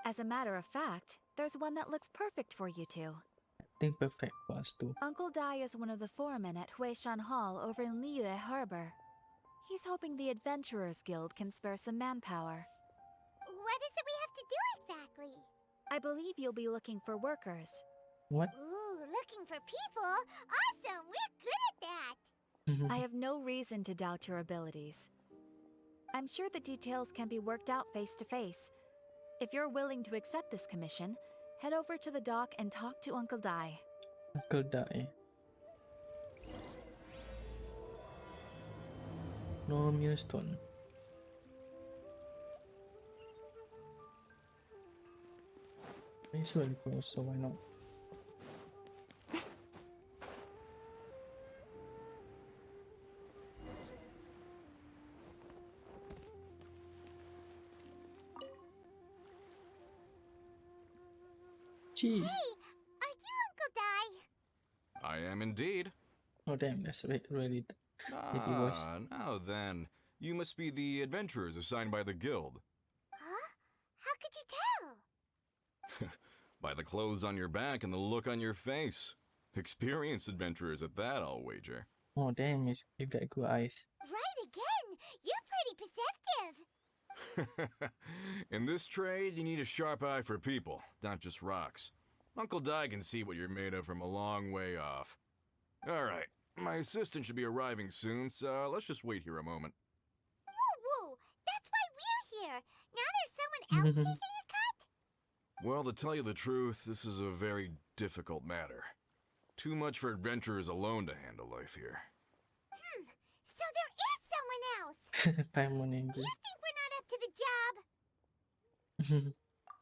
As a matter of fact, there's one that looks perfect for you two. I think perfect for us too. Uncle Dai is one of the foremen at Huishan Hall over in Liyue Harbor. He's hoping the Adventurers Guild can spare some manpower. What is it we have to do exactly? I believe you'll be looking for workers. What? Ooh, looking for people? Awesome! We're good at that! I have no reason to doubt your abilities. I'm sure the details can be worked out face to face. If you're willing to accept this commission, head over to the dock and talk to Uncle Dai. Uncle Dai. No millstone. Usually close, so why not? Jeez. Hey, are you Uncle Dai? I am indeed. Oh damn, that's really heavy voice. Now then. You must be the adventurers assigned by the guild. Huh? How could you tell? By the clothes on your back and the look on your face. Experienced adventurers at that, I'll wager. Oh damn, you got good eyes. Right again! You're pretty perceptive! In this trade, you need a sharp eye for people, not just rocks. Uncle Dai can see what you're made of from a long way off. Alright, my assistant should be arriving soon, so let's just wait here a moment. Woo-woo! That's why we're here! Now there's someone else taking a cut? Well, to tell you the truth, this is a very difficult matter. Too much for adventurers alone to handle life here. So there is someone else! Paimon Do Angel. you think we're not up to the job?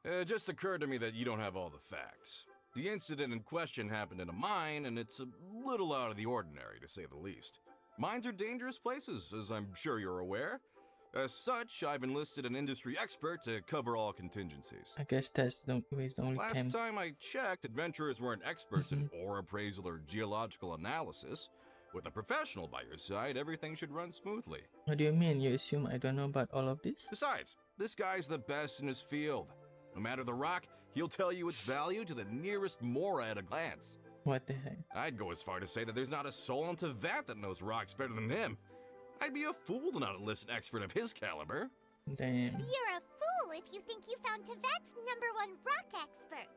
It just occurred to me that you don't have all the facts. The incident in question happened in a mine, and it's a little out of the ordinary, to say the least. Mines are dangerous places, as I'm sure you're aware. As such, I've enlisted an industry expert to cover all contingencies. I guess that's the only Last time. time I checked, adventurers weren't experts in ore appraisal or geological analysis. With a professional by your side, everything should run smoothly. What do you mean? You assume I don't know about all of this? Besides, this guy's the best in his field. No matter the rock, he'll tell you its value to the nearest mora at a glance. What the heck? I'd go as far to say that there's not a soul on Tevat that knows rocks better than him. I'd be a fool to not enlist an expert of his caliber. Damn. You're a fool if you think you found Tevat's #1 rock expert.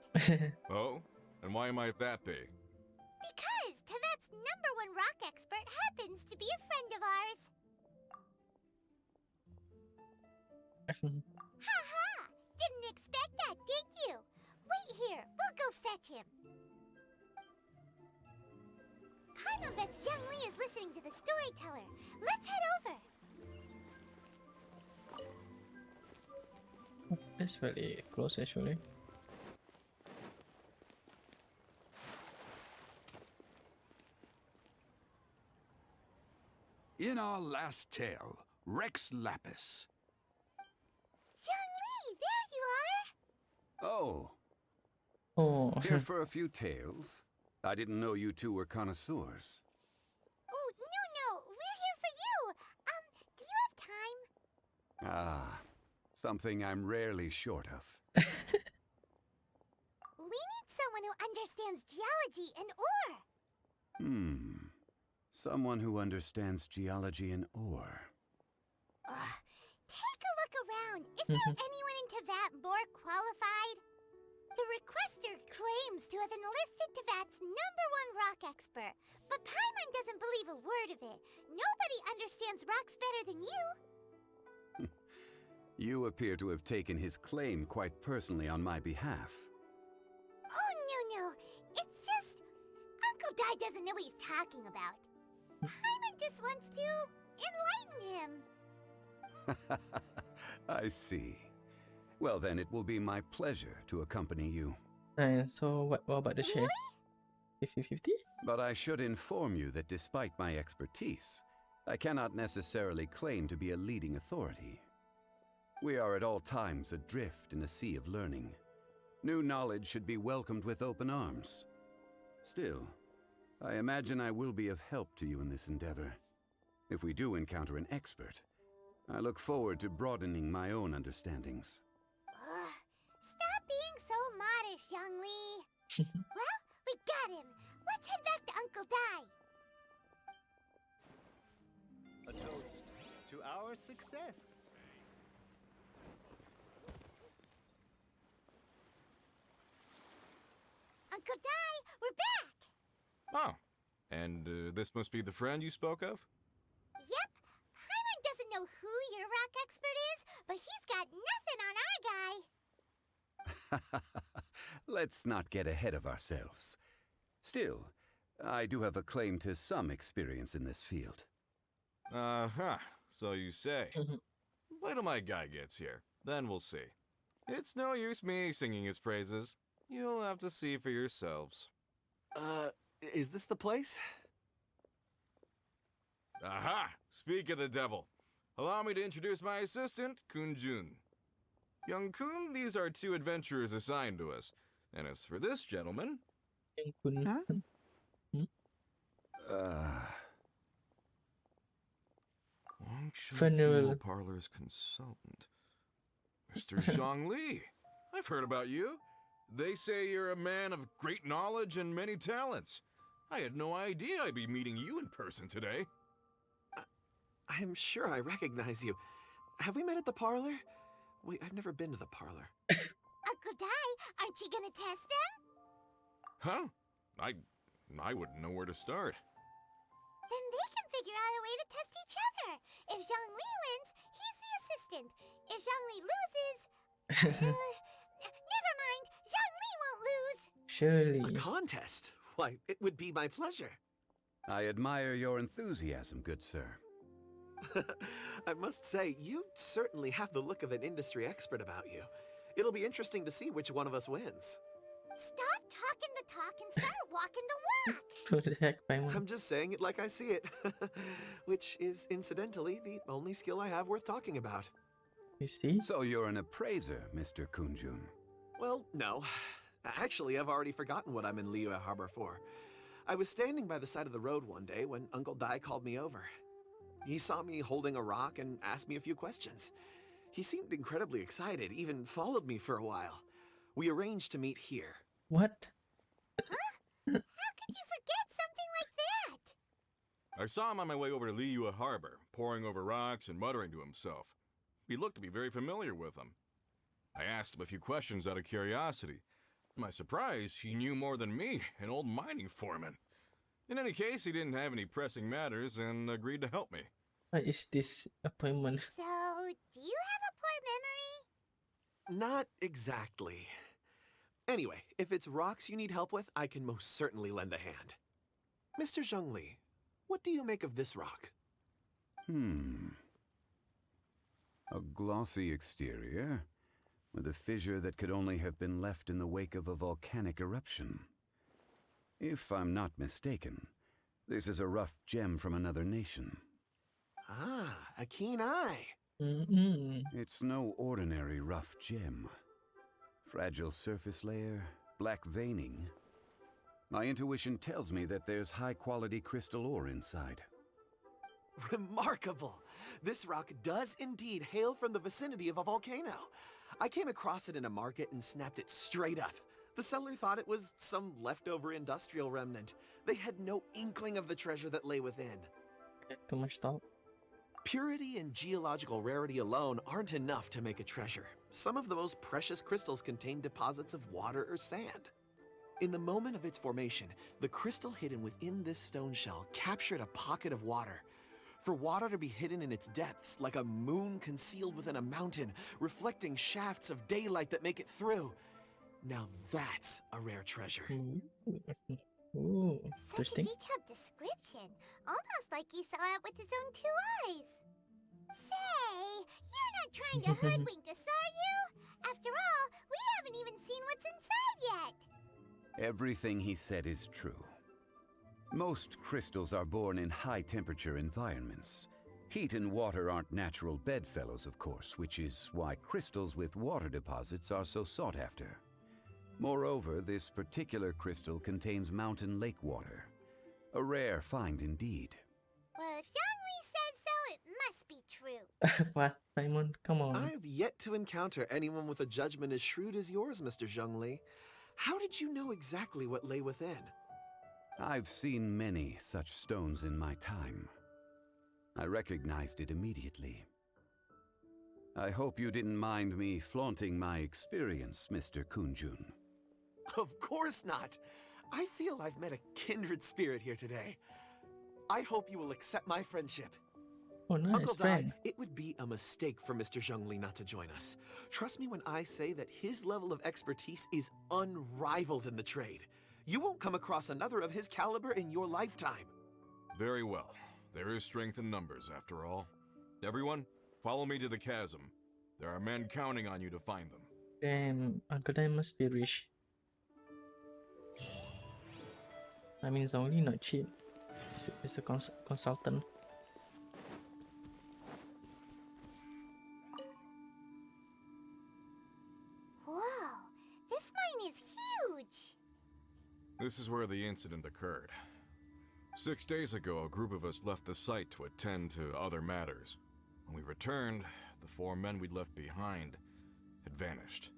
Oh? And why might that be? Because Tevat's #1 rock expert happens to be a friend of ours. Ha! Didn't expect that, did you? Wait here, we'll go fetch him. Paimon bets Zhang Li is listening to the storyteller. Let's head over. That's really close actually. In our last tale, Rex Lapis. Zhang Li, there you are. Oh, Oh, here for a few tales. I didn't know you two were connoisseurs. Oh, no, we're here for you. Do you have time? Ah, something I'm rarely short of. We need someone who understands geology and ore. Someone who understands geology and ore. Take a look around. Is there anyone in Tevat more qualified? The requester claims to have enlisted Tevat's #1 rock expert, but Paimon doesn't believe a word of it. Nobody understands rocks better than you. You appear to have taken his claim quite personally on my behalf. Oh, no. It's just... Uncle Dai doesn't know what he's talking about. Paimon just wants to enlighten him. I see. Well, then it will be my pleasure to accompany you. and so what about the share? 50-50? But I should inform you that despite my expertise, I cannot necessarily claim to be a leading authority. We are at all times adrift in a sea of learning. New knowledge should be welcomed with open arms. Still, I imagine I will be of help to you in this endeavor. If we do encounter an expert, I look forward to broadening my own understandings. Stop Well, we got him. Let's head back to Uncle Dai. A toast to our success. Uncle Dai, we're back. Oh, and this must be the friend you spoke of? Yep. Paimon doesn't know who your rock expert is, but he's got nothing on our guy. Let's not get ahead of ourselves. Still, I do have a claim to some experience in this field. Uh-huh, so you say. Wait till my guy gets here, then we'll see. It's no use me singing his praises. You'll have to see for yourselves. Is this the place? Aha! Speak of the devil. Allow me to introduce my assistant, Kunjun. Young Kun, these are 2 adventurers assigned to us. And as for this gentleman... Yang Kun. Wangshan Funeral. Funeral Parlor's consultant. Mr. Zhongli. I've heard about you. They say you're a man of great knowledge and many talents. I had no idea I'd be meeting you in person today. I'm sure I recognize you. Have we met at the parlor? Wait, I've never been to the parlor. Uncle Dai, aren't you gonna test them? Huh? I wouldn't know where to start. Then they can figure out a way to test each other. If Zhongli wins, he's the assistant. If Zhongli loses... never mind, Zhongli won't lose. Surely. A contest? Why, it would be my pleasure. I admire your enthusiasm, good sir. I must say, you certainly have the look of an industry expert about you. It'll be interesting to see which one of us wins. Stop talking the talk and start walking the walk. What the heck, Paimon? I'm just saying it like I see it. Which is, incidentally, the only skill I have worth talking about. You see? So you're an appraiser, Mr. Kunjun. Well, no. Actually, I've already forgotten what I'm in Liyue Harbor for. I was standing by the side of the road one day when Uncle Dai called me over. He saw me holding a rock and asked me a few questions. He seemed incredibly excited, even followed me for a while. We arranged to meet here. What? How could you forget something like that? I saw him on my way over to Liyue Harbor, poring over rocks and muttering to himself. He looked to be very familiar with them. I asked him a few questions out of curiosity. To my surprise, he knew more than me, an old mining foreman. In any case, he didn't have any pressing matters and agreed to help me. What is this appointment? So, do you have a poor memory? Not exactly. Anyway, if it's rocks you need help with, I can most certainly lend a hand. Mr. Zhongli, what do you make of this rock? A glossy exterior, with a fissure that could only have been left in the wake of a volcanic eruption. If I'm not mistaken, this is a rough gem from another nation. Ah, a keen eye. It's no ordinary rough gem. Fragile surface layer, black veining. My intuition tells me that there's high-quality crystal ore inside. Remarkable! This rock does indeed hail from the vicinity of a volcano. I came across it in a market and snapped it straight up. The seller thought it was some leftover industrial remnant. They had no inkling of the treasure that lay within. Too much talk. Purity and geological rarity alone aren't enough to make a treasure. Some of the most precious crystals contain deposits of water or sand. In the moment of its formation, the crystal hidden within this stone shell captured a pocket of water. For water to be hidden in its depths, like a moon concealed within a mountain, reflecting shafts of daylight that make it through. Now that's a rare treasure. Ooh, Such a interesting. detailed description. Almost like he saw it with his own 2 eyes. Say, you're not trying to hoodwink us, are you? After all, we haven't even seen what's inside yet. Everything he said is true. Most crystals are born in high-temperature environments. Heat and water aren't natural bedfellows, of course, which is why crystals with water deposits are so sought after. Moreover, this particular crystal contains mountain lake water. A rare find indeed. Well, if Zhongli says so, it must be true. What, Paimon? Come on. I've yet to encounter anyone with a judgment as shrewd as yours, Mr. Zhongli. How did you know exactly what lay within? I've seen many such stones in my time. I recognized it immediately. I hope you didn't mind me flaunting my experience, Mr. Kunjun. Of course not. I feel I've met a kindred spirit here today. I hope you will accept my friendship. Oh, nice Uncle Dai, friend. it would be a mistake for Mr. Zhongli not to join us. Trust me when I say that his level of expertise is unrivaled in the trade. You won't come across another of his caliber in your lifetime. Very well. There is strength in numbers, after all. Everyone, follow me to the chasm. There are men counting on you to find them. Damn, Uncle Dan must be rich. I mean, it's only not cheap. It's a consultant. Whoa, this mine is huge! This is where the incident occurred. 6 days ago, a group of us left the site to attend to other matters. When we returned, the 4 men we'd left behind had vanished.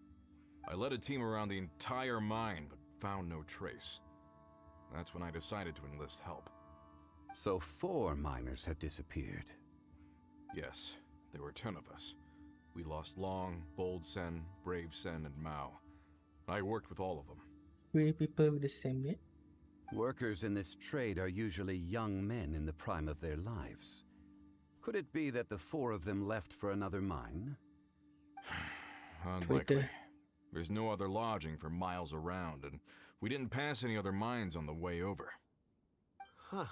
I led a team around the entire mine, but found no trace. That's when I decided to enlist help. So 4 miners have disappeared. Yes, there were 10 of us. We lost Long, Bold Sen, Brave Sen, and Mao. I worked with all of them. 3 people with the same name. Workers in this trade are usually young men in the prime of their lives. Could it be that the 4 of them left for another mine? Unlikely. Twitter. There's no other lodging for miles around, and we didn't pass any other mines on the way over. Huh.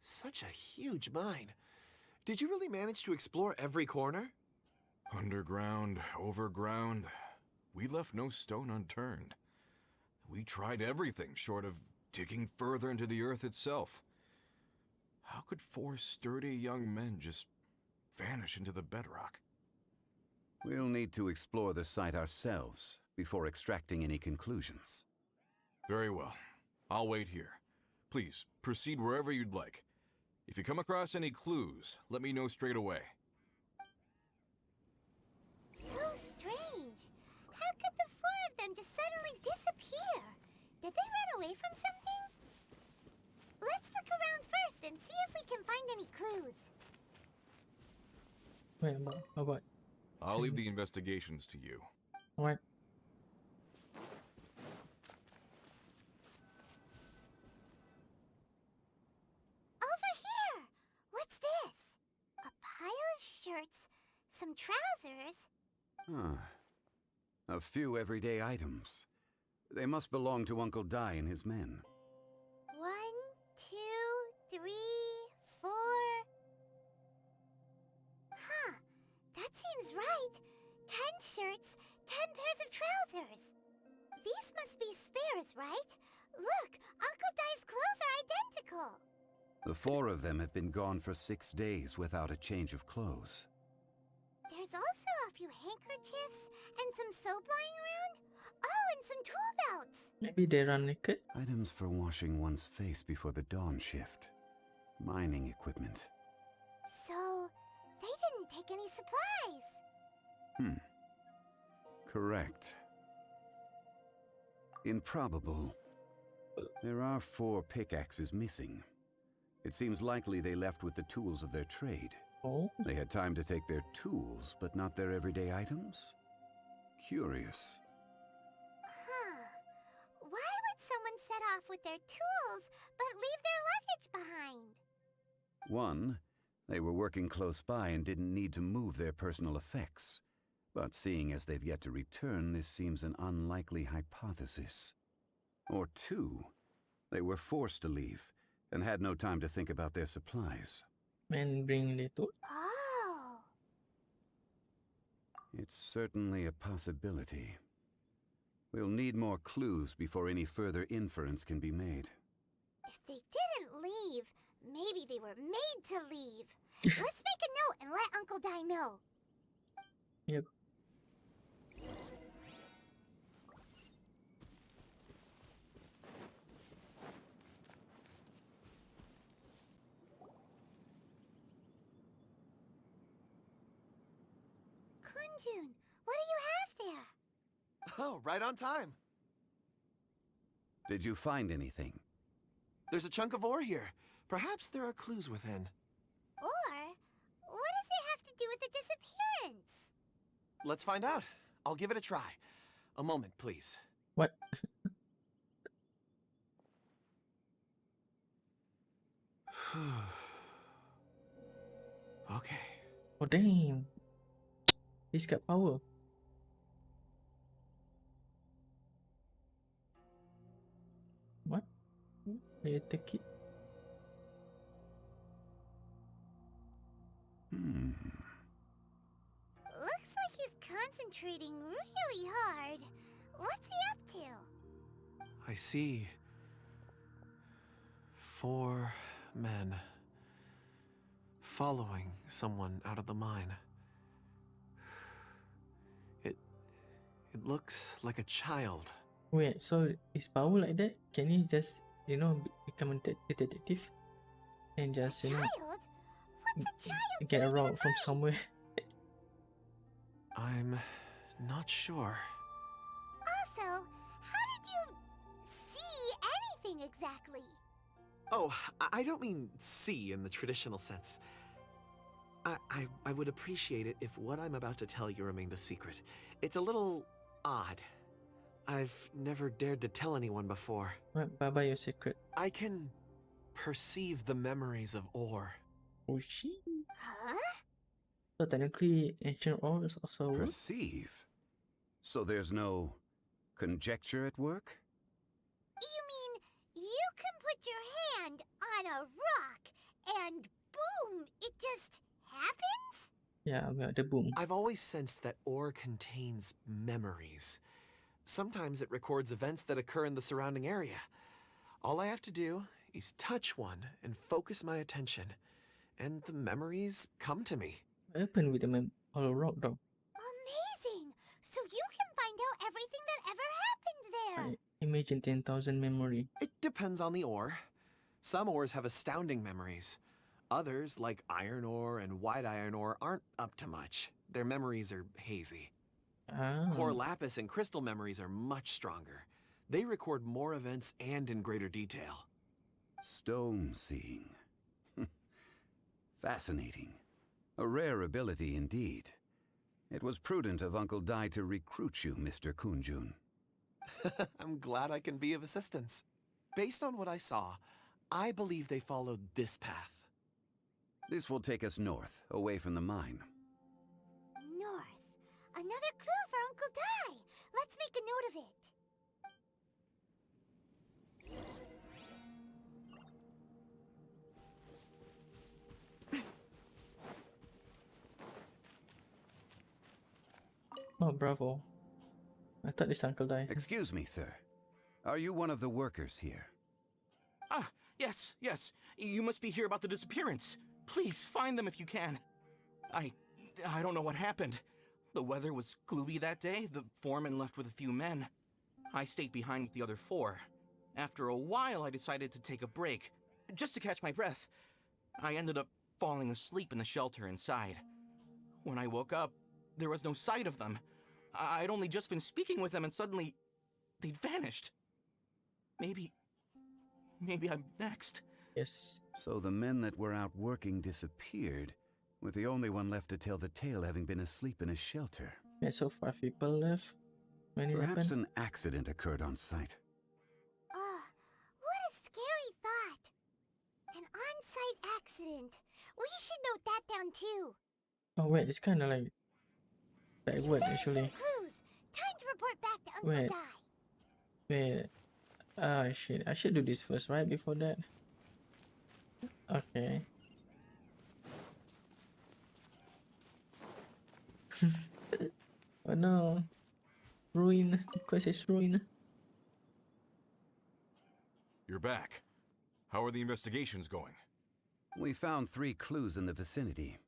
Such a huge mine. Did you really manage to explore every corner? Underground, overground, we left no stone unturned. We tried everything short of digging further into the earth itself. How could 4 sturdy young men just vanish into the bedrock? We'll need to explore the site ourselves before extracting any conclusions. Very well. I'll wait here. Please, proceed wherever you'd like. If you come across any clues, let me know straight away. So strange. How could the 4 of them just suddenly disappear? Did they run away from something? Let's look around first and see if we can find any clues. Wait, about I'll leave the investigations to you. what? Over here! What's this? A pile of shirts, some trousers. A few everyday items. They must belong to Uncle Dai and his men. 1, 2, 3, 4. Huh, that seems right. 10 shirts, 10 pairs of trousers. These must be spares, right? Look, Uncle Dai's clothes are identical. The 4 of them have been gone for 6 days without a change of clothes. There's also a few handkerchiefs and some soap lying around. Oh, and some tool belts. Maybe they run naked. Items for washing one's face before the dawn shift. Mining equipment. So, they didn't take any supplies. Correct. Improbable. There are 4 pickaxes missing. It seems likely they left with the tools of their trade. Oh, They had time to take their tools, but not their everyday items? Curious. Huh. Why would someone set off with their tools but leave their luggage behind? 1, they were working close by and didn't need to move their personal effects. But seeing as they've yet to return, this seems an unlikely hypothesis. Or 2, they were forced to leave and had no time to think about their supplies. and bring the tool. Oh. It's certainly a possibility. We'll need more clues before any further inference can be made. If they didn't leave, maybe they were made to leave. Let's make a note and let Uncle Dai know. Yep. Kunjun, what do you have there? Oh, right on time. Did you find anything? There's a chunk of ore here. Perhaps there are clues within. Or, what does it have to do with the disappearance? Let's find out. I'll give it a try. A moment, please. What? Okay. Oh damn. He's got power. What? You take it. Looks like he's concentrating really hard. What's he up to? I see 4 men following someone out of the mine. It looks like a child. Wait, so his power like that? Can he just, become a detective? And just, Child? What's a child get a doing in route from mine? somewhere? I'm not sure. Also, how did you see anything exactly? Oh, I don't mean see in the traditional sense. I would appreciate it if what I'm about to tell you remained a secret. It's a little odd. I've never dared to tell anyone before. What? Bye-bye your secret. I can perceive the memories of ore. Oh shit. Huh? So technically ancient ores also work? Perceive? So there's no conjecture at work? You mean you can put your hand on a rock and boom, it just happens? Yeah, I'm at the boom. I've always sensed that ore contains memories. Sometimes it records events that occur in the surrounding area. All I have to do is touch one and focus my attention, and the memories come to me. What happened with the hollow rock though? Amazing! So you can find out everything that ever happened there. I imagine 10,000 memory. It depends on the ore. Some ores have astounding memories. Others, like iron ore and white iron ore, aren't up to much. Their memories are hazy. Ah. Core lapis and crystal memories are much stronger. They record more events and in greater detail. Stone seeing. Fascinating. A rare ability indeed. It was prudent of Uncle Dai to recruit you, Mr. Kunjun. I'm glad I can be of assistance. Based on what I saw, I believe they followed this path. This will take us north, away from the mine. North. Another clue for Uncle Dai. Let's make a note of it. Oh, bravo. I thought this Uncle Dai. Excuse me, sir. Are you one of the workers here? Ah, yes. You must be here about the disappearance. Please, find them if you can. I don't know what happened. The weather was gloomy that day. The foreman left with a few men. I stayed behind with the other 4. After a while, I decided to take a break, just to catch my breath. I ended up falling asleep in the shelter inside. When I woke up, there was no sight of them. I'd only just been speaking with them and suddenly, they'd vanished. Maybe I'm next. Yes. So the men that were out working disappeared, with the only one left to tell the tale having been asleep in a shelter. Yeah, so 5 people left when it Perhaps happened. an accident occurred on site. What a scary thought. An on-site accident. We should note that down too. Oh wait, it's kind of like that word Found actually. some clues. Time to report back to Uncle Wait. Dai. Wait. Ah shit, I should do this first, right? Before that. Okay. Oh no. Ruin. The quest is ruin. You're back. How are the investigations going? We found 3 clues in the vicinity.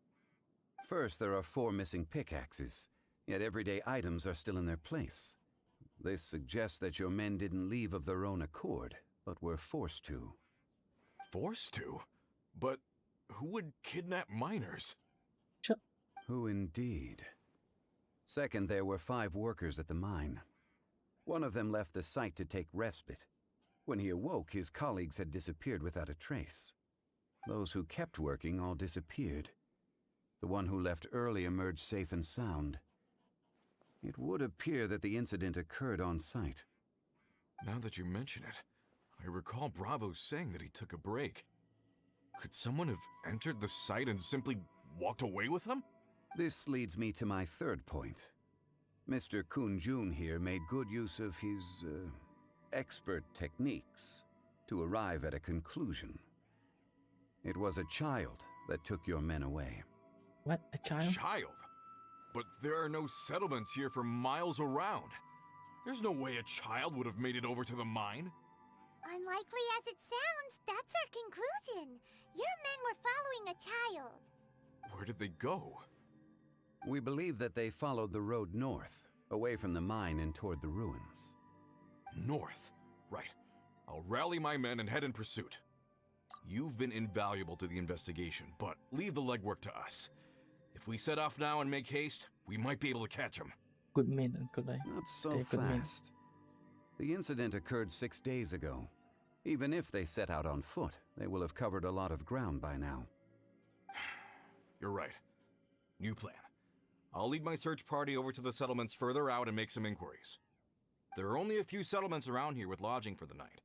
First, there are 4 missing pickaxes, yet everyday items are still in their place. This suggests that your men didn't leave of their own accord, but were forced to. Forced to? But who would kidnap miners? Who indeed? Second, there were 5 workers at the mine. One of them left the site to take respite. When he awoke, his colleagues had disappeared without a trace. Those who kept working all disappeared. The one who left early emerged safe and sound. It would appear that the incident occurred on site. Now that you mention it, I recall Bravo saying that he took a break. Could someone have entered the site and simply walked away with him? This leads me to my third point. Mr. Kun-jun here made good use of his, expert techniques to arrive at a conclusion. It was a child that took your men away. What? A child? Child? But there are no settlements here for miles around. There's no way a child would have made it over to the mine. Unlikely as it sounds, that's our conclusion. Your men were following a child. Where did they go? We believe that they followed the road north, away from the mine and toward the ruins. North. Right. I'll rally my men and head in pursuit. You've been invaluable to the investigation, but leave the legwork to us. If we set off now and make haste, we might be able to catch them. Good man, Uncle Dai. Not so They're good men. fast. The incident occurred 6 days ago. Even if they set out on foot, they will have covered a lot of ground by now. You're right. New plan. I'll lead my search party over to the settlements further out and make some inquiries. There are only a few settlements around here with lodging for the night.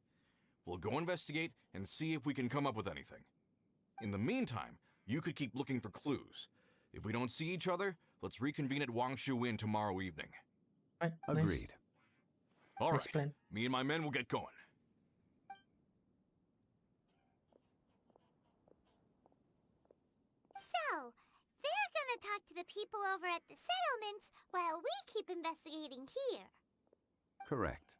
We'll go investigate and see if we can come up with anything. In the meantime, you could keep looking for clues. If we don't see each other, let's reconvene at Wangshu Inn tomorrow evening. Right, nice. Agreed. All Nice right. plan. Me and my men will get going. So, they're gonna talk to the people over at the settlements while we keep investigating here. Correct.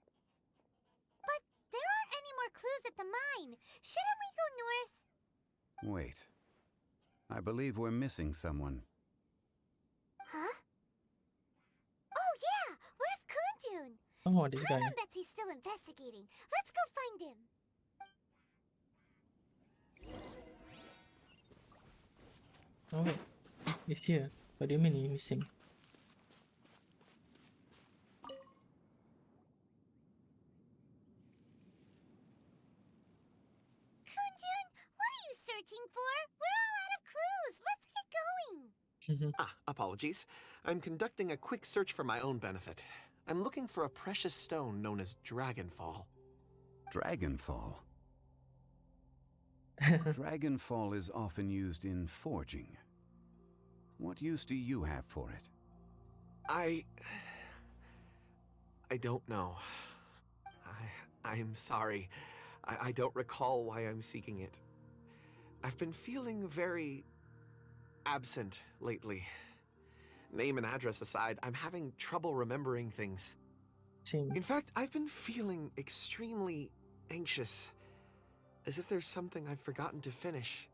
But there aren't any more clues at the mine. Shouldn't we go north? Wait. I believe we're missing someone. Huh? Oh yeah! Where's Kunjun? Oh, this guy. Paimon bets he's still investigating. Let's go find him. Oh, wait. He's here. What do you mean he's missing? Kunjun, what are you searching for? We're all out of clues. Let's get going. Apologies. I'm conducting a quick search for my own benefit. I'm looking for a precious stone known as Dragonfall. Dragonfall. Dragonfall is often used in forging. What use do you have for it? I don't know. I'm sorry. I don't recall why I'm seeking it. I've been feeling very absent lately. Name and address aside, I'm having trouble remembering things. Same. In fact, I've been feeling extremely anxious, as if there's something I've forgotten to finish.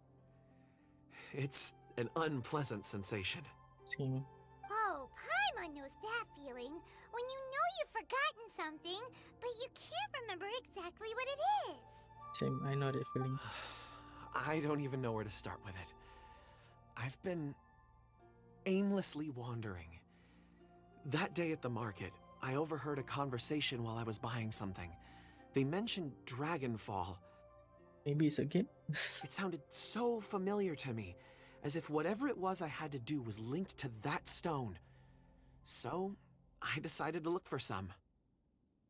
It's an unpleasant sensation. Same. Oh, Paimon knows that feeling. When you know you've forgotten something, but you can't remember exactly what it is. Same. I know that feeling. I don't even know where to start with it. I've been aimlessly wandering. That day at the market, I overheard a conversation while I was buying something. They mentioned Dragonfall. Maybe it's a game. It sounded so familiar to me, as if whatever it was I had to do was linked to that stone. So, I decided to look for some.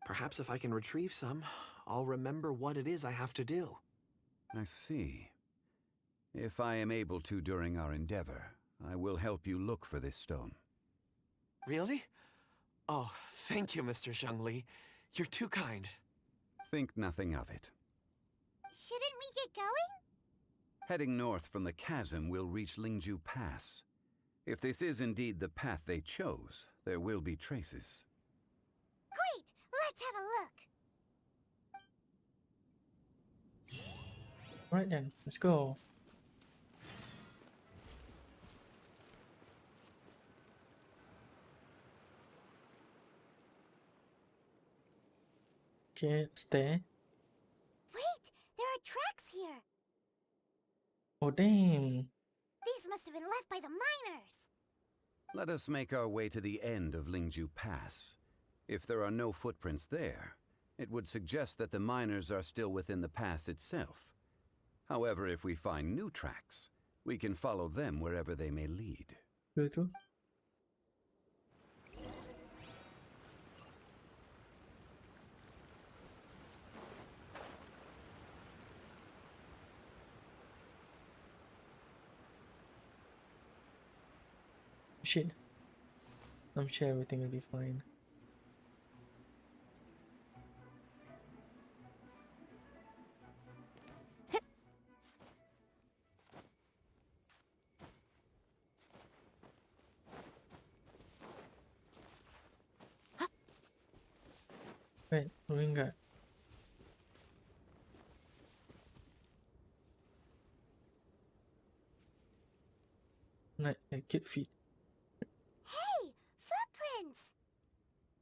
Perhaps if I can retrieve some, I'll remember what it is I have to do. I see. If I am able to during our endeavor, I will help you look for this stone. Really? Oh, thank you, Mr. Zhengli. You're too kind. Think nothing of it. Shouldn't we get going? Heading north from the chasm, we'll reach Lingju Pass. If this is indeed the path they chose, there will be traces. Great! Let's have a look. Alright then, let's go. Okay, stay. Wait! There are tracks here! Oh damn. These must have been left by the miners! Let us make our way to the end of Lingju Pass. If there are no footprints there, It would suggest that the miners are still within the pass itself. However, if we find new tracks, we can follow them wherever they may lead. True. Shit. I'm sure everything will be fine. Wait, enggak. Naik kid feet. Hey, footprints!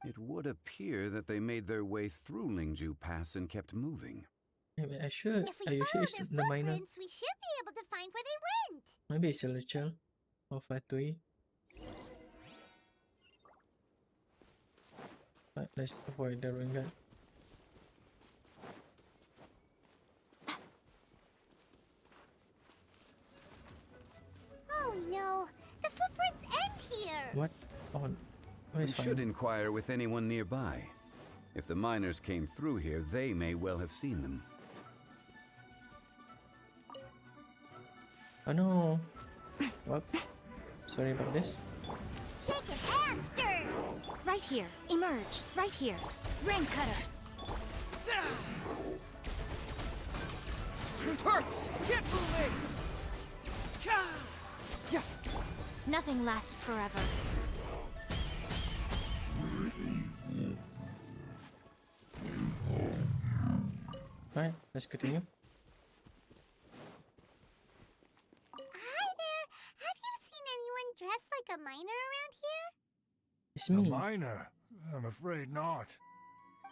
It would appear that they made their way through Lingju Pass and kept moving. Are you sure? If Are we you sure follow it's their the miner? footprints, we should be able to find where they went. Maybe it's a Lechel or Fatui. But let's avoid the Ringat. Oh no, the footprints end here. What? Oh, We it's should fine. inquire with anyone nearby. If the miners came through here, they may well have seen them. Oh no. Well, sorry about this. Shake it and stir. Right here. Emerge. Right here. Ring cutter. It hurts! Get moving! Yeah. Nothing lasts forever. Alright, let's continue. Hi there. Have you seen anyone dressed like a miner around here? It's A me. miner? I'm afraid not.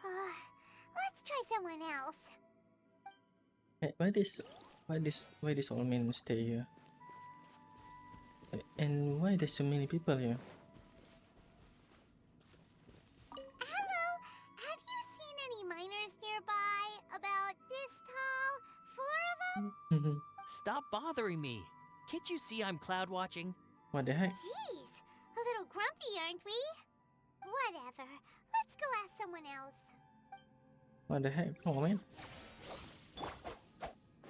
Let's try someone else. Hey, why this old man stay here? And why there's so many people here? Hello. Have you seen any miners nearby? About this tall? 4 of them? Stop bothering me. Can't you see I'm cloud watching? What the heck? Jeez, a little grumpy, aren't we? Whatever. Let's go ask someone else. What the heck? Come on, man.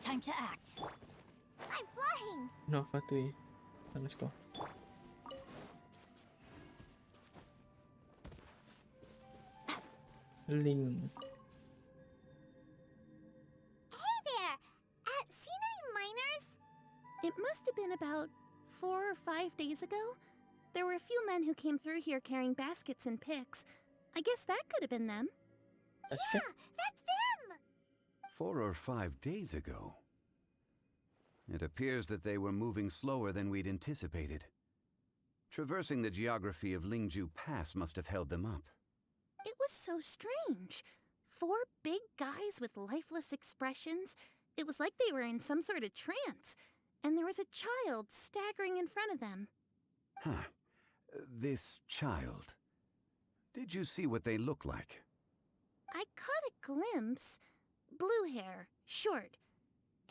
Time to act. I'm flying. No, Fatui. Let's go. Ling. Hey there. Seen any miners? It must have been about 4 or 5 days ago. There were a few men who came through here carrying baskets and picks. I guess that could have been them. That's Yeah, good. that's them. 4 or 5 days ago. It appears that they were moving slower than we'd anticipated. Traversing the geography of Lingju Pass must have held them up. It was so strange. 4 big guys with lifeless expressions. It was like they were in some sort of trance. And there was a child staggering in front of them. Huh. This child. Did you see what they look like? I caught a glimpse. Blue hair, short.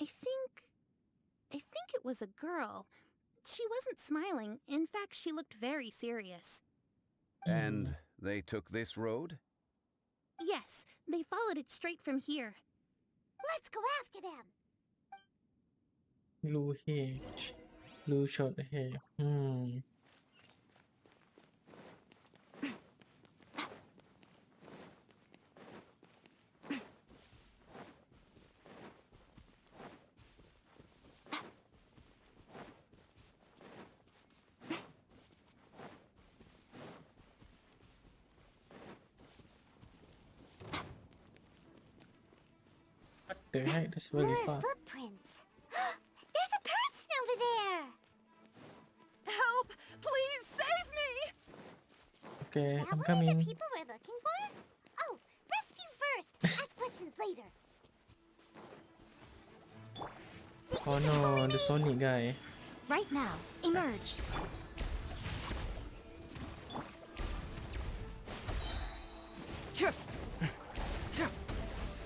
I think it was a girl. She wasn't smiling. In fact, she looked very serious. And they took this road? Yes, they followed it straight from here. Let's go after them. Blue hair. Blue short hair. What the heck? That's really More far. footprints. There's a person over there. Help! Please save me! Okay, That I'm one of coming. the people we're looking for? Oh, rescue first. Ask questions later. Oh no, the Sonic guy. Right now. Emerge.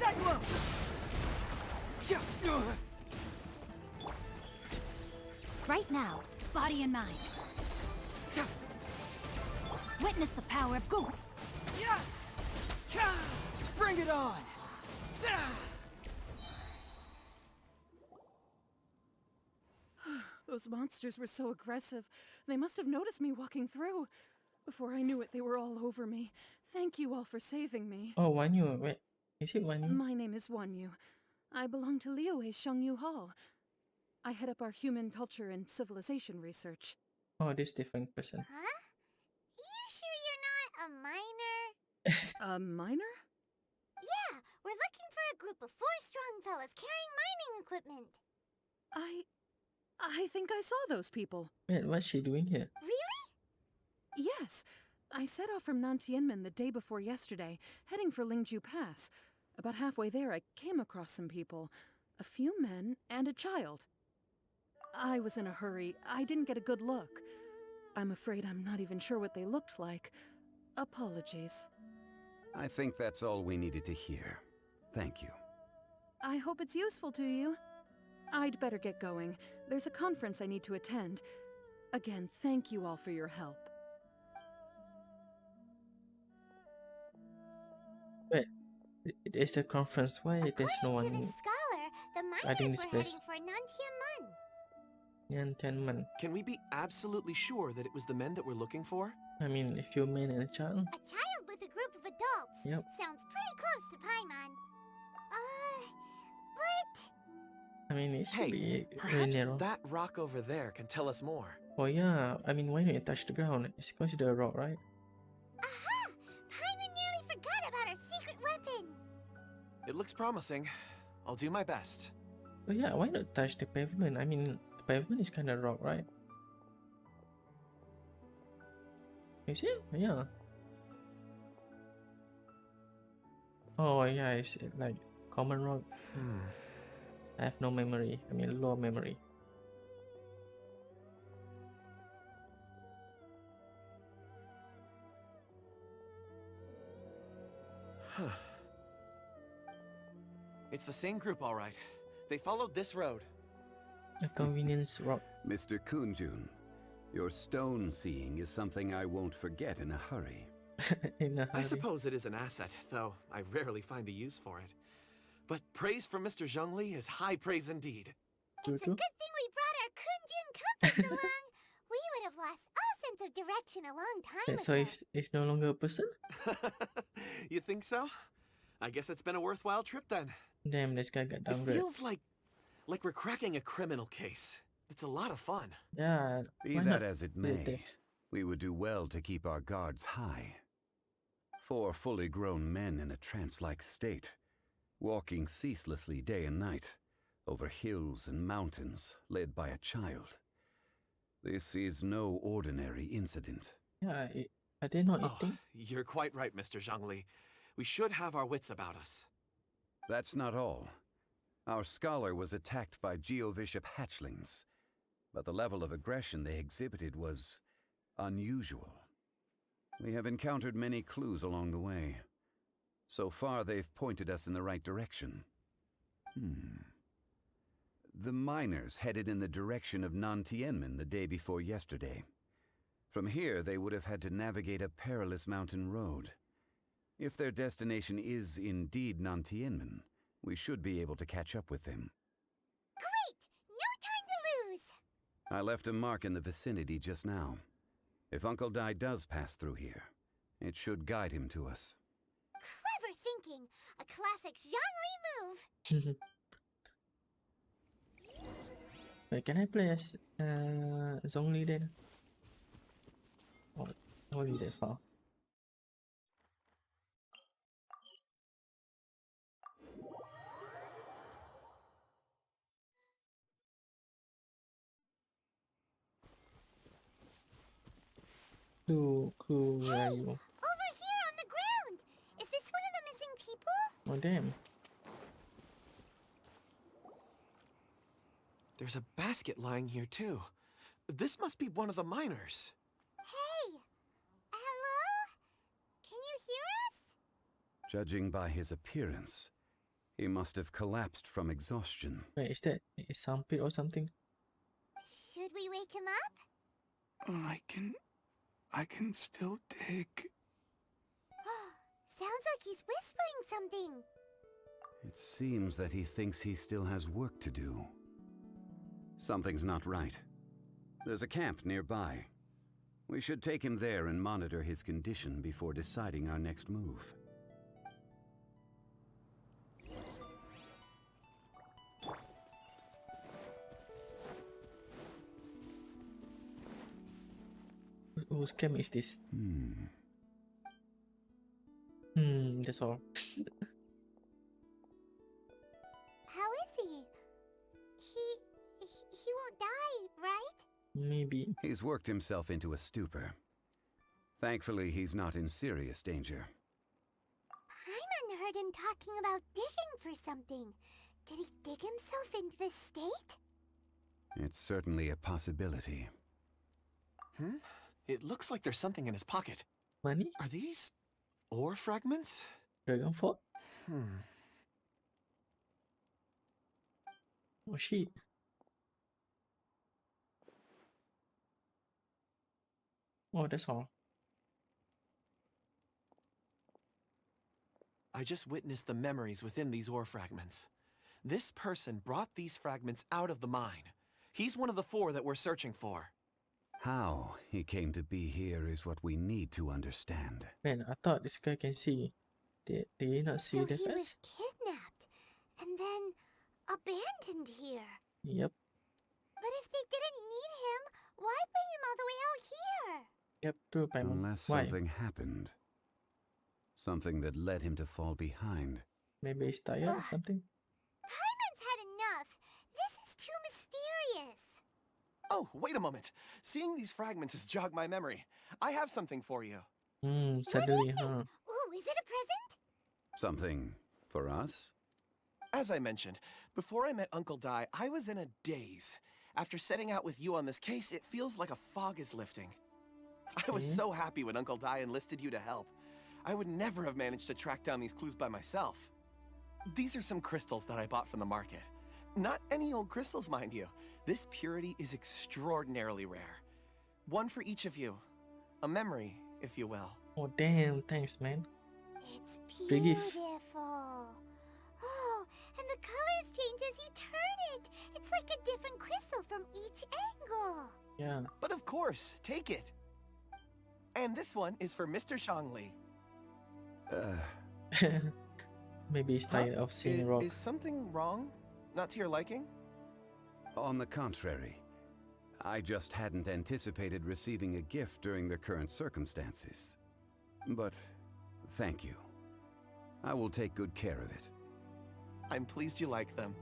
Cyclone! Right now, body and mind. Witness the power of Goop. Bring it on! Those monsters were so aggressive. They must have noticed me walking through. Before I knew it, they were all over me. Thank you all for saving me. Oh, Wanyu. Wait, is it Wanyu? My name is Wanyu. I belong to Liyue's Shengyu Hall. I head up our human culture and civilization research. Oh, this different person. Huh? You sure you're not a miner? A miner? Yeah, we're looking for a group of 4 strong fellas carrying mining equipment. I think I saw those people. Wait, what's she doing here? Really? Yes. I set off from Nantianmen the day before yesterday, heading for Lingju Pass. About halfway there, I came across some people. A few men and a child. I was in a hurry. I didn't get a good look. I'm afraid I'm not even sure what they looked like. Apologies. I think that's all we needed to hear. Thank you. I hope it's useful to you. I'd better get going. There's a conference I need to attend. Again, thank you all for your help. Wait, it's a conference. Why there's no According to one? the scholar, the guarding miners this were place? heading for Nantianmen. Yantianmen. Can we be absolutely sure that it was the men that we're looking for? I mean, a few men and a child. A child with a group of adults. Yep. Sounds pretty close to Paimon. But I mean, it should Hey, be really perhaps narrow. that rock over there can tell us more. Oh yeah, I mean, why don't you touch the ground? It's considered a rock, right? aha! Paimon nearly forgot about our secret weapon. It looks promising. I'll do my best. But yeah, why not touch the pavement? I mean, the pavement is kind of rock, right? You see? Yeah. Oh yeah, it's like common rock. I have no memory. I mean, low memory. Huh. It's the same group, all right. They followed this road. A convenience rock. Mr. Kunjun, your stone seeing is something I won't forget in a hurry. In a I hurry. suppose it is an asset, though I rarely find a use for it. But praise from Mr. Zhongli is high praise indeed. It's a good thing we brought our Kunjun compass along. We would have lost all sense of direction a long time So ago. it's no longer a person? You think so? I guess it's been a worthwhile trip then. Damn, this guy got It downgraded. feels like we're cracking a criminal case. It's a lot of fun. Yeah. Be why that not? as it Do may, there. we would do well to keep our guards high. 4 fully grown men in a trance-like state, walking ceaselessly day and night, over hills and mountains, led by a child. This is no ordinary incident. Yeah, are they not Oh, eating? you're quite right, Mr. Zhongli. We should have our wits about us. That's not all. Our scholar was attacked by Geovishap hatchlings, but the level of aggression they exhibited was unusual. We have encountered many clues along the way. So far, they've pointed us in the right direction. The miners headed in the direction of Nantianmen the day before yesterday. From here, they would have had to navigate a perilous mountain road. If their destination is indeed Nantianmen, we should be able to catch up with them. Great! No time to lose! I left a mark in the vicinity just now. If Uncle Dai does pass through here, it should guide him to us. Clever thinking! A classic Zhongli move! Wait, can I play as Zhongli then? Oh, only that far. Clue, where are you? Over here on the ground! Is this one of the missing people? Oh damn. There's a basket lying here, too. This must be one of the miners. Hey! Hello? Can you hear us? Judging by his appearance, He must have collapsed from exhaustion. Wait, is that a sampit or something? Should we wake him up? I can still dig. Sounds like he's whispering something. It seems that he thinks he still has work to do. Something's not right. There's a camp nearby. We should take him there and monitor his condition before deciding our next move. Whose camp is this? That's all. How is he? He won't die, right? Maybe. He's worked himself into a stupor. Thankfully, he's not in serious danger. Paimon heard him talking about digging for something. Did he dig himself into this state? It's certainly a possibility. It looks like there's something in his pocket. Money? Are these ore fragments? Dragon Fort? Oh shit. Oh, that's all. I just witnessed the memories within these ore fragments. This person brought these fragments out of the mine. He's one of the 4 that we're searching for. How he came to be here is what we need to understand. Man, I thought this guy can see. Did he not see So the he was face? kidnapped and then abandoned here. Yep. But if they didn't need him, why bring him all the way out here? Yep, true, Paimon. Unless Why? something happened. Something that led him to fall behind. Maybe he's tired or something? Paimon's had enough. This is too mysterious. Oh, wait a moment. Seeing these fragments has jogged my memory. I have something for you. Suddenly, What is huh? it? Ooh, is it a present? Something for us? As I mentioned, before I met Uncle Dai, I was in a daze. After setting out with you on this case, it feels like a fog is lifting. I was so happy when Uncle Dai enlisted you to help. I would never have managed to track down these clues by myself. These are some crystals that I bought from the market. Not any old crystals, mind you. This purity is extraordinarily rare. One for each of you. A memory, if you will. Oh, damn, thanks, man. It's Big gift. beautiful. Oh, and the colors change as you turn it. It's like a different crystal from each angle. Yeah. But of course, take it. And this one is for Mr. Shangli. Maybe he's tired of seeing rock. Is something wrong? Not to your liking? On the contrary, I just hadn't anticipated receiving a gift during the current circumstances. But thank you. I will take good care of it. I'm pleased you like them.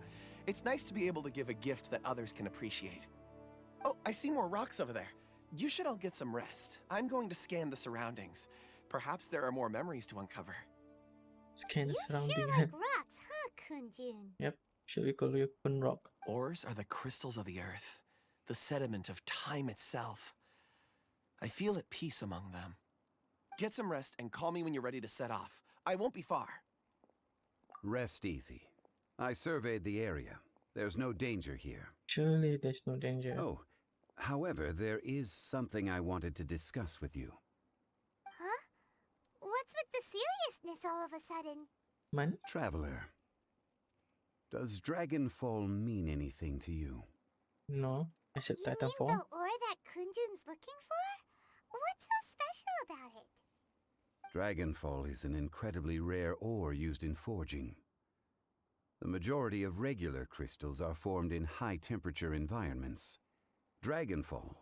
It's nice to be able to give a gift that others can appreciate. Oh, I see more rocks over there. You should all get some rest. I'm going to scan the surroundings. Perhaps there are more memories to uncover. Scan the You surrounding. sure like rocks, huh, Kunjun? Yep. Should we call you Kun Rock? Ores are the crystals of the earth, the sediment of time itself. I feel at peace among them. Get some rest and call me when you're ready to set off. I won't be far. Rest easy. I surveyed the area. There's no danger here. Surely there's no danger. Oh, however, there is something I wanted to discuss with you. Huh? What's with the seriousness all of a sudden? Man? Traveler, does Dragonfall mean anything to you? No. Except You mean Titanfall. the ore that Kunjun's looking for? What's so special about it? Dragonfall is an incredibly rare ore used in forging. The majority of regular crystals are formed in high-temperature environments. Dragonfall,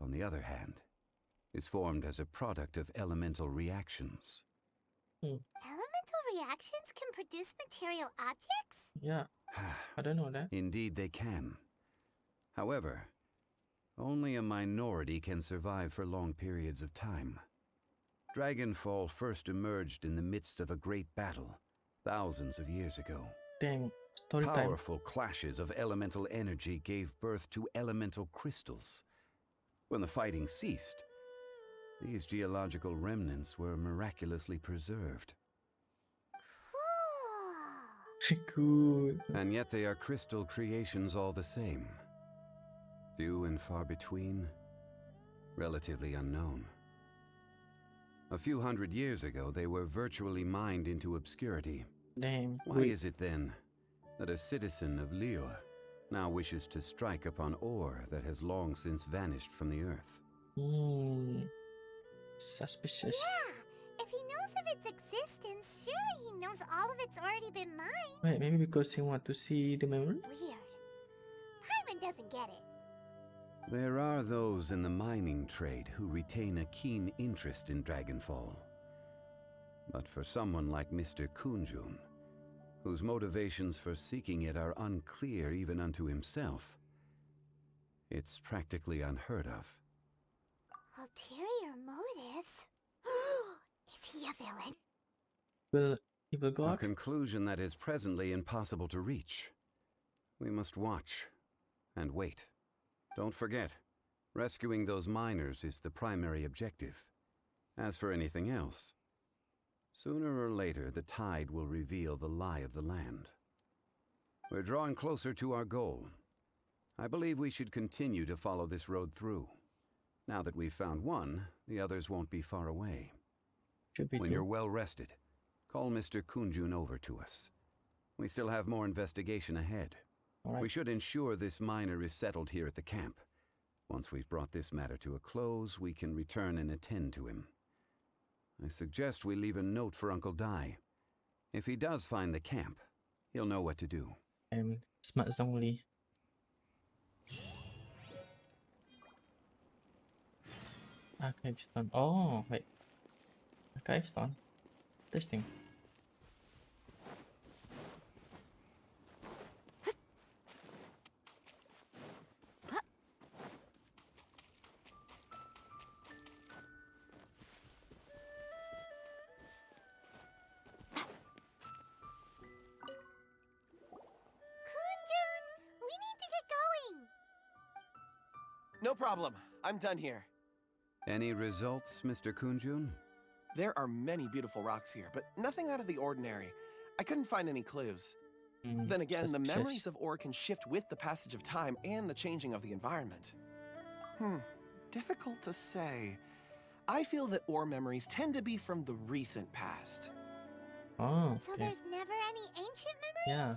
on the other hand, is formed as a product of elemental reactions. Elemental reactions can produce material objects? Yeah. I don't know that. Indeed they can. However, only a minority can survive for long periods of time. Dragonfall first emerged in the midst of a great battle, thousands of years ago. Damn. Story time. Powerful clashes of elemental energy gave birth to elemental crystals. When the fighting ceased, these geological remnants were miraculously preserved. Cool. Cool. And yet they are crystal creations all the same. Few and far between, relatively unknown. A few hundred years ago, they were virtually mined into obscurity. Damn. Why is it then that a citizen of Liyue now wishes to strike upon ore that has long since vanished from the earth? Suspicious. Yeah, if he knows of its existence, surely he knows all of it's already been mined. Wait, maybe because he want to see the memory? Weird. Paimon doesn't get it. There are those in the mining trade who retain a keen interest in Dragonfall. But for someone like Mr. Kunjun, whose motivations for seeking it are unclear even unto himself, it's practically unheard of. Ulterior motives? Is he a villain? Will evil A god? conclusion that is presently impossible to reach. We must watch and wait. Don't forget, rescuing those miners is the primary objective. As for anything else, sooner or later the tide will reveal the lie of the land. We're drawing closer to our goal. I believe we should continue to follow this road through. Now that we've found one, the others won't be far away. Should be When two. you're well rested, call Mr. Kunjun over to us. We still have more investigation ahead. Alright. We should ensure this miner is settled here at the camp. Once we've brought this matter to a close, we can return and attend to him. I suggest we leave a note for Uncle Dai. If he does find the camp, he'll know what to do. And smart Zhongli. Archive stone. Oh, wait. Archive stone. Interesting. Kunjun, we need to get going. No problem. I'm done here. Any results, Mr. Kunjun? There are many beautiful rocks here, but nothing out of the ordinary. I couldn't find any clues. Then again, the Suspicious. memories of ore can shift with the passage of time and the changing of the environment. Difficult to say. I feel that ore memories tend to be from the recent past. Oh, So okay. there's never any ancient memories? Yeah.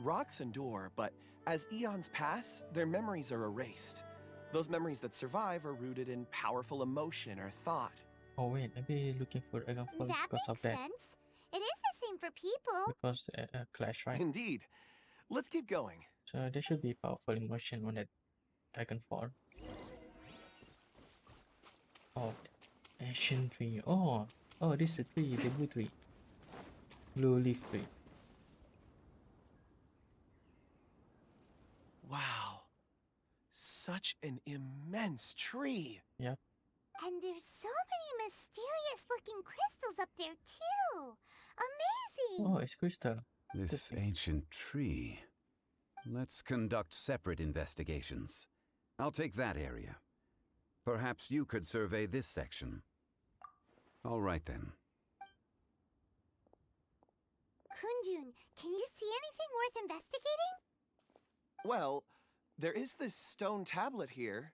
Rocks endure, but as eons pass, their memories are erased. Those memories that survive are rooted in powerful emotion or thought. Oh wait, maybe looking for Dragonfall That because of makes that. sense. It is the same for people. Because clash, right? Indeed. Let's keep going. So there should be powerful emotion on that Dragonfall. Oh, ancient tree. Oh, this is the tree, the blue tree. Blue leaf tree. Wow. Such an immense tree. Yep. And there's so many mysterious looking crystals up there too. Amazing. Oh, it's crystal. This Interesting. ancient tree. Let's conduct separate investigations. I'll take that area. Perhaps you could survey this section. All right then. Kunjun, can you see anything worth investigating? Well, there is this stone tablet here.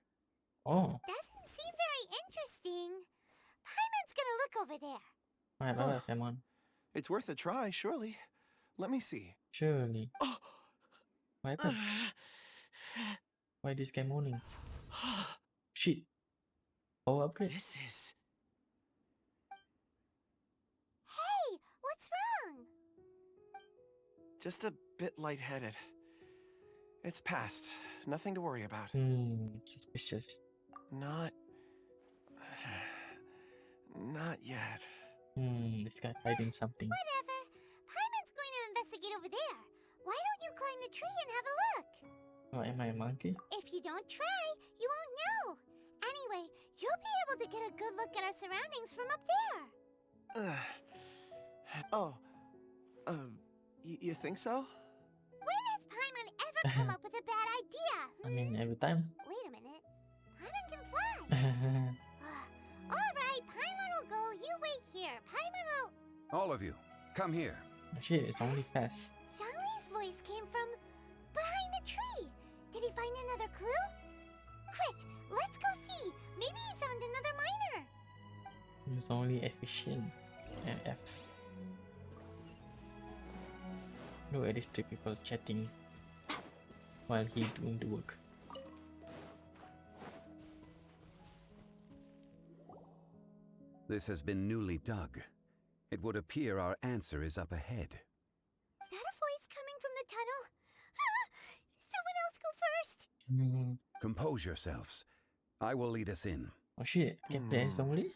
Oh, Doesn't seem very interesting. Paimon's gonna look over there. alright, bye-bye, come on. It's worth a try, surely. Let me see. Surely. Oh. What happened? Why this guy moaning? Shit. Oh, upgrade. This is... Hey, what's wrong? just a bit lightheaded. It's past. Nothing to worry about. Suspicious. Not yet. This guy hiding something. Whatever. Paimon's going to investigate over there. Why don't you climb the tree and have a look? Oh, am I a monkey? If you don't try, you won't know. Anyway, you'll be able to get a good look at our surroundings from up there. You think so? When has Paimon ever come up with a bad idea? I mean, every time. Wait a minute. Paimon can fly. All right, Paimon will go. You wait here. Paimon will... All of you, come here. Shit, it's only fast. Shall Did he find another clue? Quick, let's go see. Maybe he found another miner. It's only efficient. F. Look at these three people chatting while he doing the work. This has been newly dug. It would appear our answer is up ahead. Is that a voice coming from the tunnel? Someone else go first. Compose yourselves. I will lead us in. Oh shit, get there only?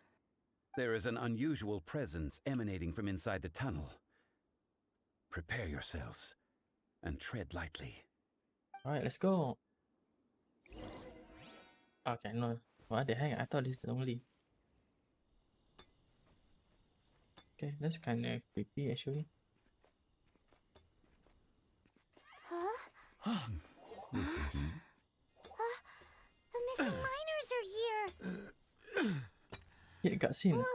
There is an unusual presence emanating from inside the tunnel. Prepare yourselves and tread lightly. Alright, let's go. Okay, no. What the heck? I thought this is only. Okay, that's kind of creepy actually. Huh? This is... The missing miners are here. Yeah, cutscene. What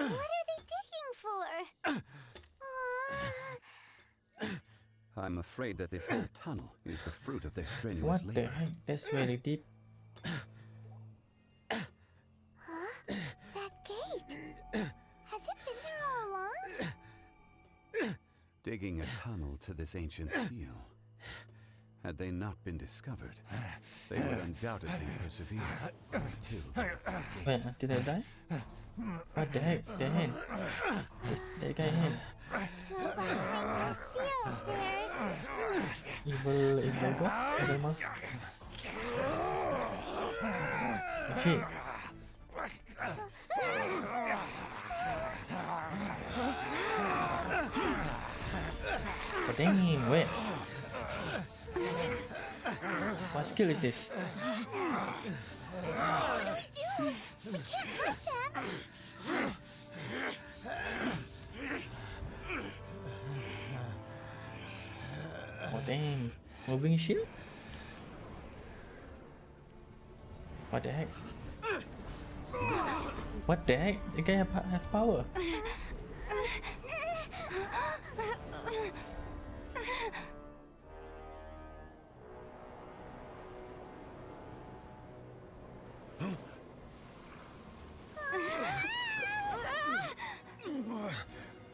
are they digging for? I'm afraid that this whole tunnel is the fruit of their strenuous What labor. the heck? That's very deep. Huh? That gate. Has it been there all along? Digging a tunnel to this ancient seal. Had they not been discovered, they would undoubtedly persevere until Wait, did they die? What the heck? Their hand. That guy hand. So behind the seal, there's... Evil god? Evil mouse? Oh shit. Oh dang, wait. What skill is this? What do we do? We can't hurt them. Oh dang. Moving shield? What the heck? What the heck? The guy has power.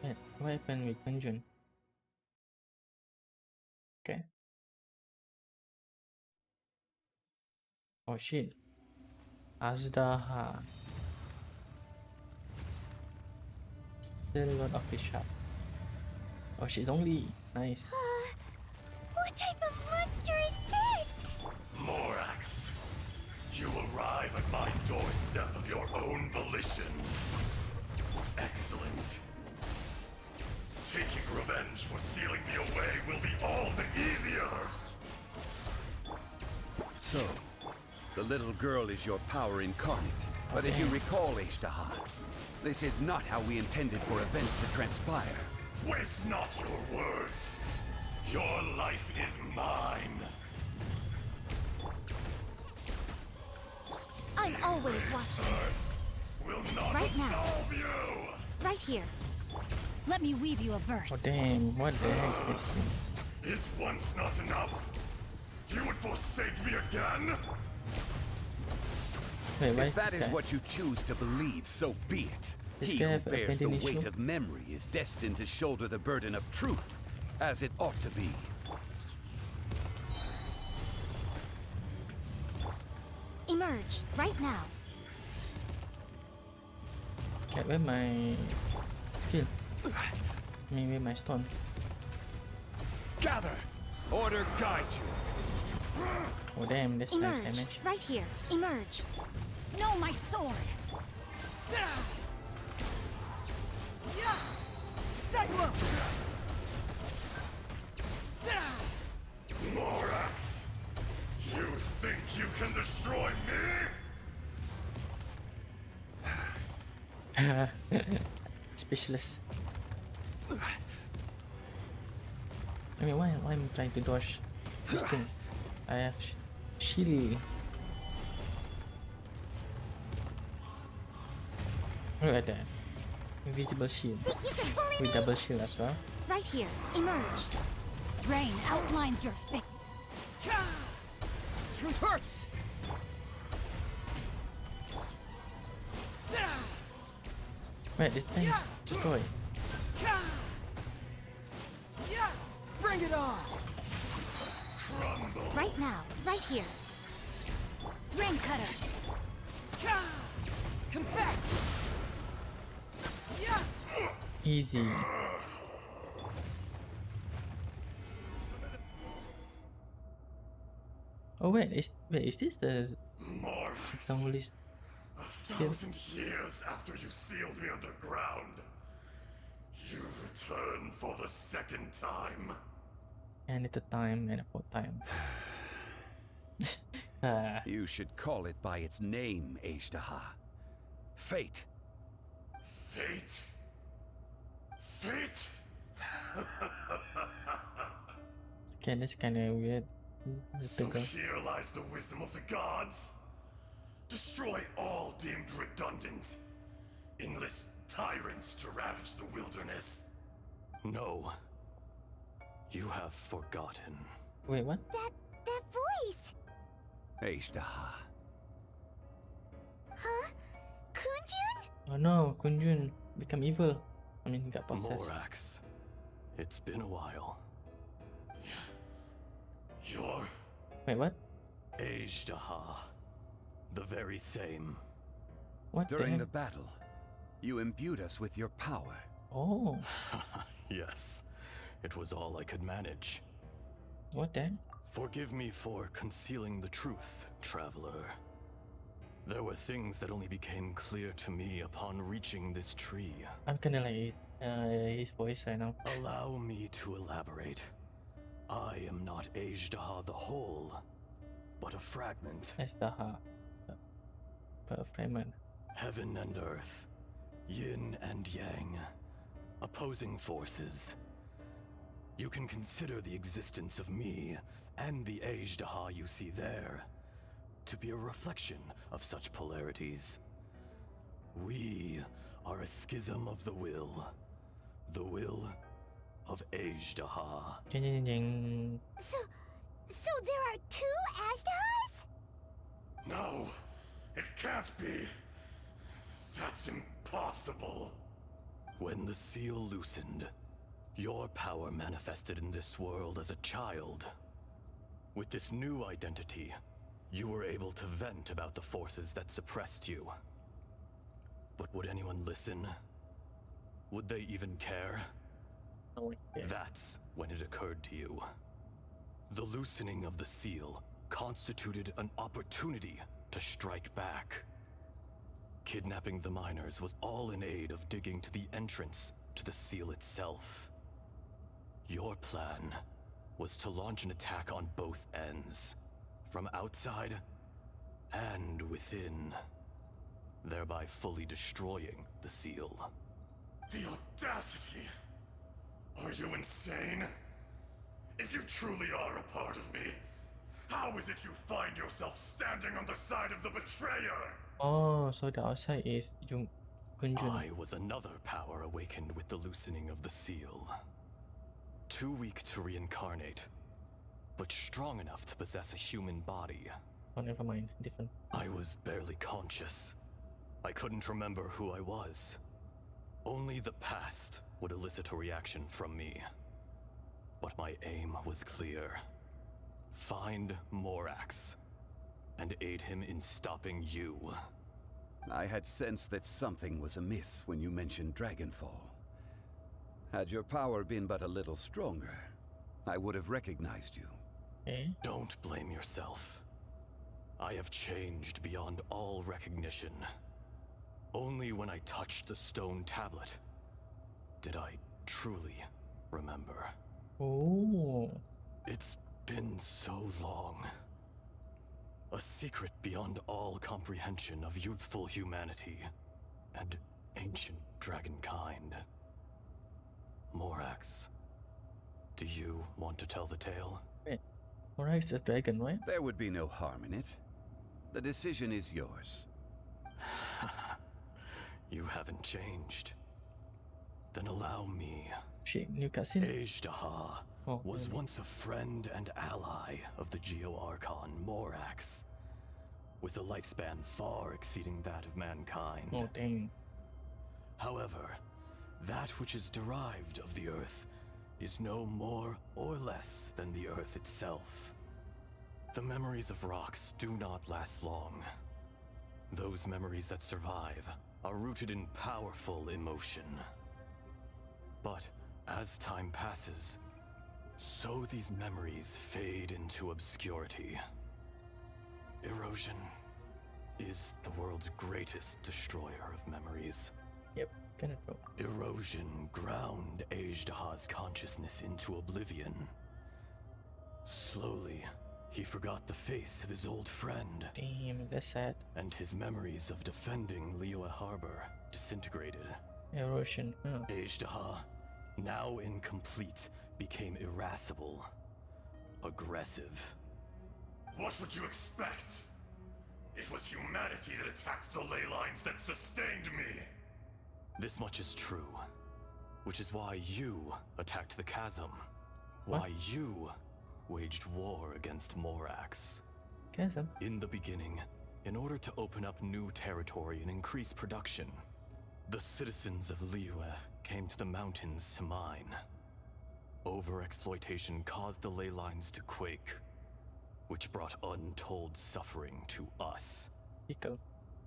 Wait, what happened with Gunjun? Okay. Oh shit. Azdaha. Still a lot of the shop. Oh she's only nice. What type of monster is this? Morax, you arrive at my doorstep of your own volition. Excellent. Taking revenge for sealing me away will be all the easier. So, the little girl is your power incarnate. But if you recall, Azdaha, this is not how we intended for events to transpire. Waste not your words. Your life is mine. I'm always watching. Earth will not Right now. absolve you. Right here. Let me weave you a verse. Oh dang, what the heck is this? Is once not enough? You would forsake me again? Wait, why If that this is guy? what you choose to believe, so be it. This He guy who have a bears the vending weight issue? of memory is destined to shoulder the burden of truth, as it ought to be. Emerge right now. Okay, where my skill? I mean, where my stone? Gather! Order guide you. Oh damn, that's nice Emerge damage. right here. Emerge. No, my sword. Morax, you think you can destroy me? Speechless. I mean, why am I trying to dodge this thing? I have shield. Look at that. Invisible shield. Think you can bully me? With double shield as well. Right here. Emerge. Rain outlines your fate. truth hurts! Wait, this thing is destroyed. Bring it on! Right now, right here. Ring cutter. Confess! Easy. Oh wait, is this the Morris, a 1,000 years after you sealed me underground, you return for the second time. and at a time and a fourth time. You should call it by its name, Azdaha. Fate. Fate? Fate? Okay, that's kind of weird. So here lies the wisdom of the gods. Destroy all deemed redundant. Enlist tyrants to ravage the wilderness. No. You have forgotten. Wait, what? That voice! Azdaha. Huh? Kunjun? Oh no, Kunjun become evil. I mean, he got possessed. Morax. It's been a while. You're... Wait, what? Azdaha. The very same. What During the the battle, you imbued us with your power. Oh, Yes. It was all I could manage. what then? Forgive me for concealing the truth, traveler. There were things that only became clear to me upon reaching this tree. I'm kinda like his voice right now. Allow me to elaborate. I am not Azdaha the whole, but a fragment. Azdaha. Per fragment. Heaven and earth, yin and yang, opposing forces. You can consider the existence of me and the Azdaha you see there to be a reflection of such polarities. We are a schism of the will of Azdaha. Jeng, jeng, jeng. So there are two Azdahas? No, it can't be. That's impossible. When the seal loosened, your power manifested in this world as a child. With this new identity, you were able to vent about the forces that suppressed you. But would anyone listen? Would they even care? Oh, yeah. That's when it occurred to you. The loosening of the seal constituted an opportunity to strike back. Kidnapping the miners was all in aid of digging to the entrance to the seal itself. Your plan was to launch an attack on both ends, from outside and within, thereby fully destroying the seal. The audacity! Are you insane? If you truly are a part of me, how is it you find yourself standing on the side of the betrayer? Oh, so the outside is Kunjun. I was another power awakened with the loosening of the seal. Too weak to reincarnate, but strong enough to possess a human body. Oh, never mind. Different. I was barely conscious. I couldn't remember who I was. Only the past would elicit a reaction from me. But my aim was clear. Find Morax and aid him in stopping you. I had sensed that something was amiss when you mentioned Dragonfall. Had your power been but a little stronger, I would have recognized you. Okay. Don't blame yourself. I have changed beyond all recognition. Only when I touched the stone tablet did I truly remember. Oh. It's been so long. A secret beyond all comprehension of youthful humanity and ancient dragonkind. Morax, do you want to tell the tale? Wait. Morax is a dragon, right? There would be no harm in it. The decision is yours. You haven't changed. Then allow me. Shit, new cutscene. Azdaha Oh, was really? once a friend and ally of the Geo-Archon Morax, with a lifespan far exceeding that of mankind. Oh, dang. However, that which is derived of the Earth is no more or less than the Earth itself. The memories of rocks do not last long. Those memories that survive are rooted in powerful emotion. But as time passes, so these memories fade into obscurity. Erosion is the world's greatest destroyer of memories. Yep, kind of true. Erosion ground Azdaha's consciousness into oblivion. Slowly, he forgot the face of his old friend. Damn, that's sad. And his memories of defending Liyue Harbor disintegrated. Erosion. Oh. Azdaha, now incomplete, became irascible, aggressive. What would you expect? It was humanity that attacked the ley lines that sustained me. This much is true, which is why you attacked the chasm. What? Why you waged war against Morax. Chasm? In the beginning, in order to open up new territory and increase production, the citizens of Liyue came to the mountains to mine. Overexploitation caused the ley lines to quake, which brought untold suffering to us. Pico.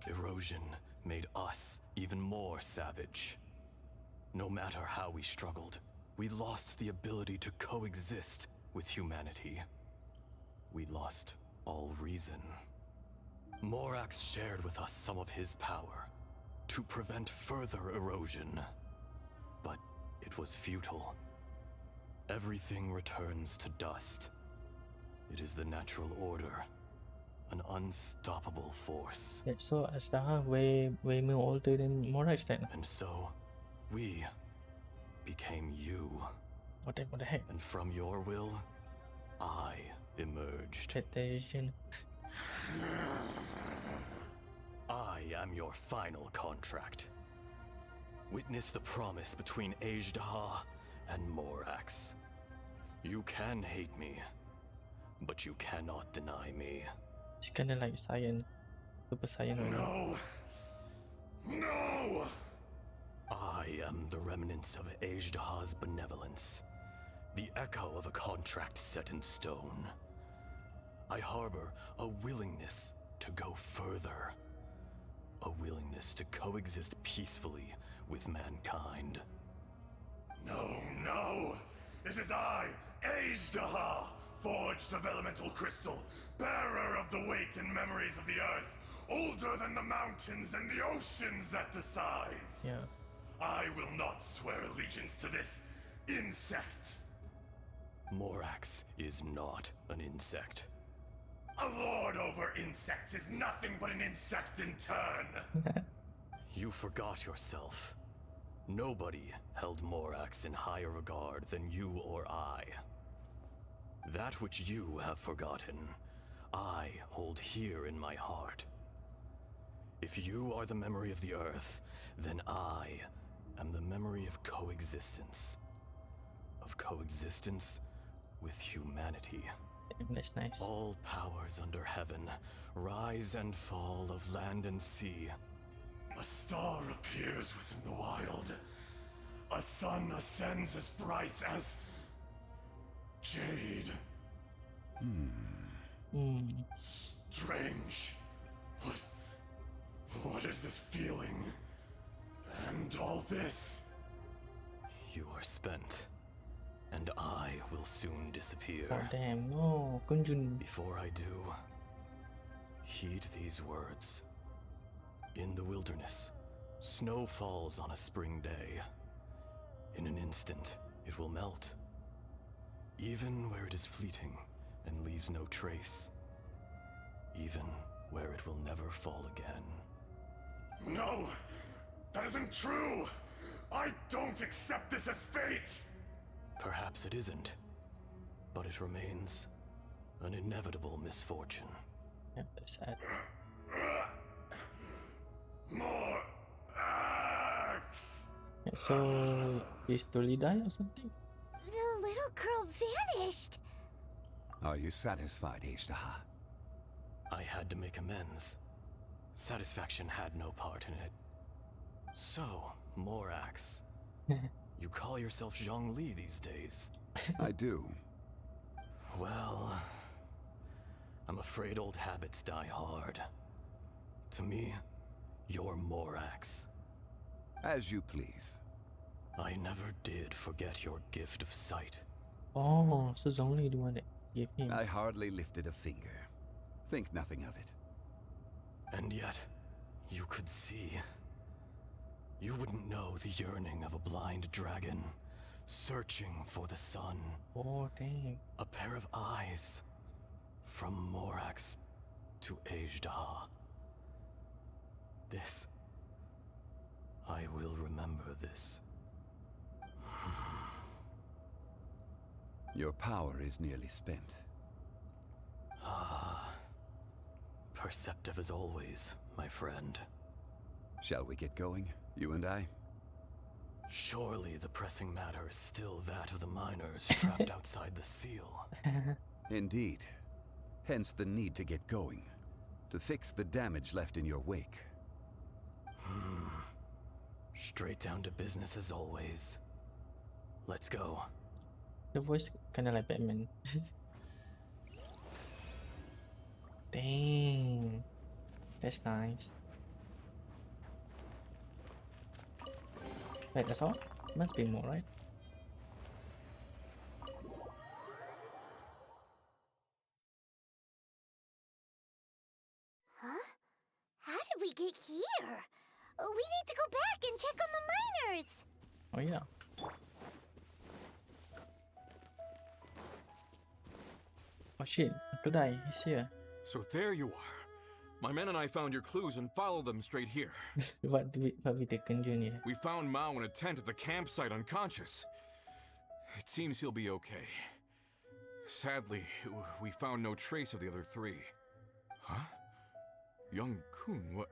Erosion made us even more savage. No matter how we struggled, we lost the ability to coexist with humanity. We lost all reason. Morax shared with us some of his power to prevent further erosion, but it was futile. Everything returns to dust. It is the natural order, an unstoppable force. Yeah, so Azdaha way more older than Morax then. And so, we became you. What the heck? And from your will, I emerged. Petition. I am your final contract. Witness the promise between Azdaha and Morax. You can hate me, but you cannot deny me. It's kinda like Saiyan. Super Saiyan or No! No! I am the remnants of Azdaha's benevolence, the echo of a contract set in stone. I harbor a willingness to go further, a willingness to coexist peacefully with mankind. No, no! It is I, Azdaha, forged of elemental crystal, bearer of the weight and memories of the earth, older than the mountains and the oceans that decides. Yeah. I will not swear allegiance to this insect. Morax is not an insect. A lord over insects is nothing but an insect in turn. You forgot yourself. Nobody held Morax in higher regard than you or I. That which you have forgotten, I hold here in my heart. If you are the memory of the Earth, then I am the memory of coexistence. Of coexistence with humanity. Damn, that's nice. All powers under heaven rise and fall of land and sea. A star appears within the wild. A sun ascends as bright as jade. Strange. What is this feeling? And all this? You are spent, and I will soon disappear. Oh damn, no, Kunjun. Before I do, heed these words. In the wilderness, snow falls on a spring day. In an instant, it will melt. Even where it is fleeting and leaves no trace. Even where it will never fall again. No! That isn't true! I don't accept this as fate! Perhaps it isn't, but it remains an inevitable misfortune. Yeah, that's sad. More axe! Yeah, so he's totally die or something? The little girl vanished. Are you satisfied, Azdaha? I had to make amends. Satisfaction had no part in it. So, Morax, you call yourself Zhongli these days? I do. Well, I'm afraid old habits die hard. To me, you're Morax. As you please. I never did forget your gift of sight. Oh, so Zhongli the one that gave him. I hardly lifted a finger. Think nothing of it. And yet, you could see. You wouldn't know the yearning of a blind dragon, searching for the sun. Oh, dang. A pair of eyes. From Morax to Azdaha. This. I will remember this. Your power is nearly spent. Ah. Perceptive as always, my friend. Shall we get going, you and I? Surely the pressing matter is still that of the miners trapped outside the seal. Indeed. Hence the need to get going. To fix the damage left in your wake. Straight down to business as always. Let's go. The voice kinda like Batman. Dang. That's nice. Wait, that's all? Must be more, right? Huh? How did we get here? We need to go back and check on the miners. Oh yeah. Oh shit, Uncle he's here. So there you are. My men and I found your clues and followed them straight here. what we taken Junior? We found Mao in a tent at the campsite unconscious. It seems he'll be okay. Sadly, we found no trace of the other three. Huh? Young Kun,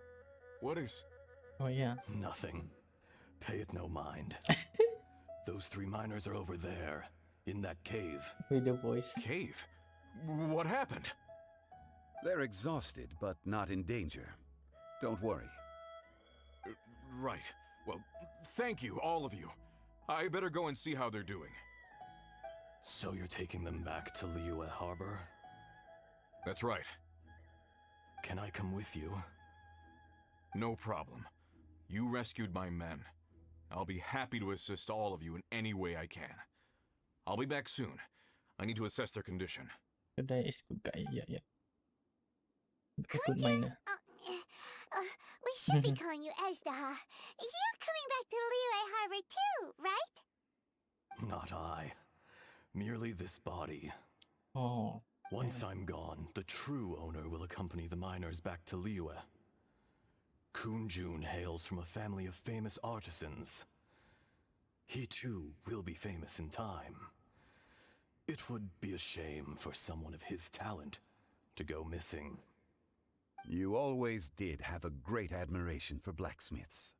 what is... Oh yeah. Nothing. Pay it no mind. Those three miners are over there, in that cave. With the voice. Cave? What happened? They're exhausted, but not in danger. Don't worry. Right. Well, thank you, all of you. I better go and see how they're doing. So you're taking them back to Liyue Harbor? That's right. Can I come with you? No problem. You rescued my men. I'll be happy to assist all of you in any way I can. I'll be back soon. I need to assess their condition. Good is good guy, yeah. Good miner. We should be calling you Azdaha. You're coming back to Liyue Harbor too, right? Not I. Merely this body. Oh. Once I'm gone, the true owner will accompany the miners back to Liyue. Kunjun hails from a family of famous artisans. He too will be famous in time. It would be a shame for someone of his talent to go missing. You always did have a great admiration for blacksmiths.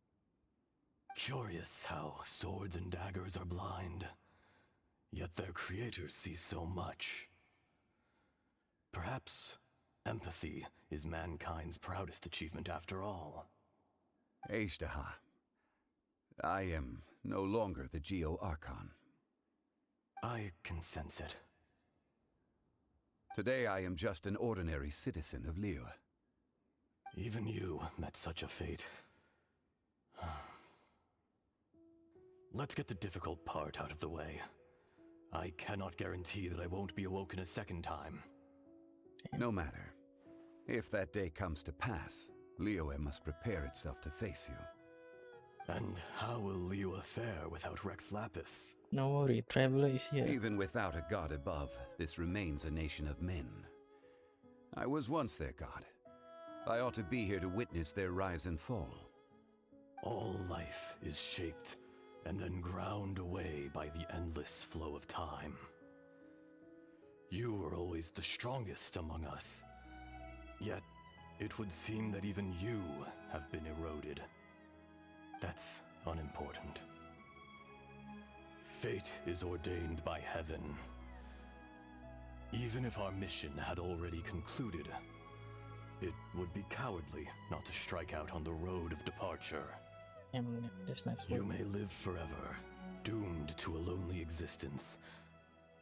Curious how swords and daggers are blind, yet their creators see so much. Perhaps empathy is mankind's proudest achievement after all. Azdaha, I am no longer the Geo-Archon. I can sense it. Today I am just an ordinary citizen of Liyue. Even you met such a fate. Let's get the difficult part out of the way. I cannot guarantee that I won't be awoken a second time. No matter. If that day comes to pass, Liyue must prepare itself to face you. And how will Liyue fare without Rex Lapis? No worry, Traveler is here. Even without a god above, this remains a nation of men. I was once their god. I ought to be here to witness their rise and fall. All life is shaped and then ground away by the endless flow of time. You were always the strongest among us. Yet, it would seem that even you have been eroded. That's unimportant. Fate is ordained by heaven. Even if our mission had already concluded, it would be cowardly not to strike out on the road of departure. This next You one. may live forever, doomed to a lonely existence.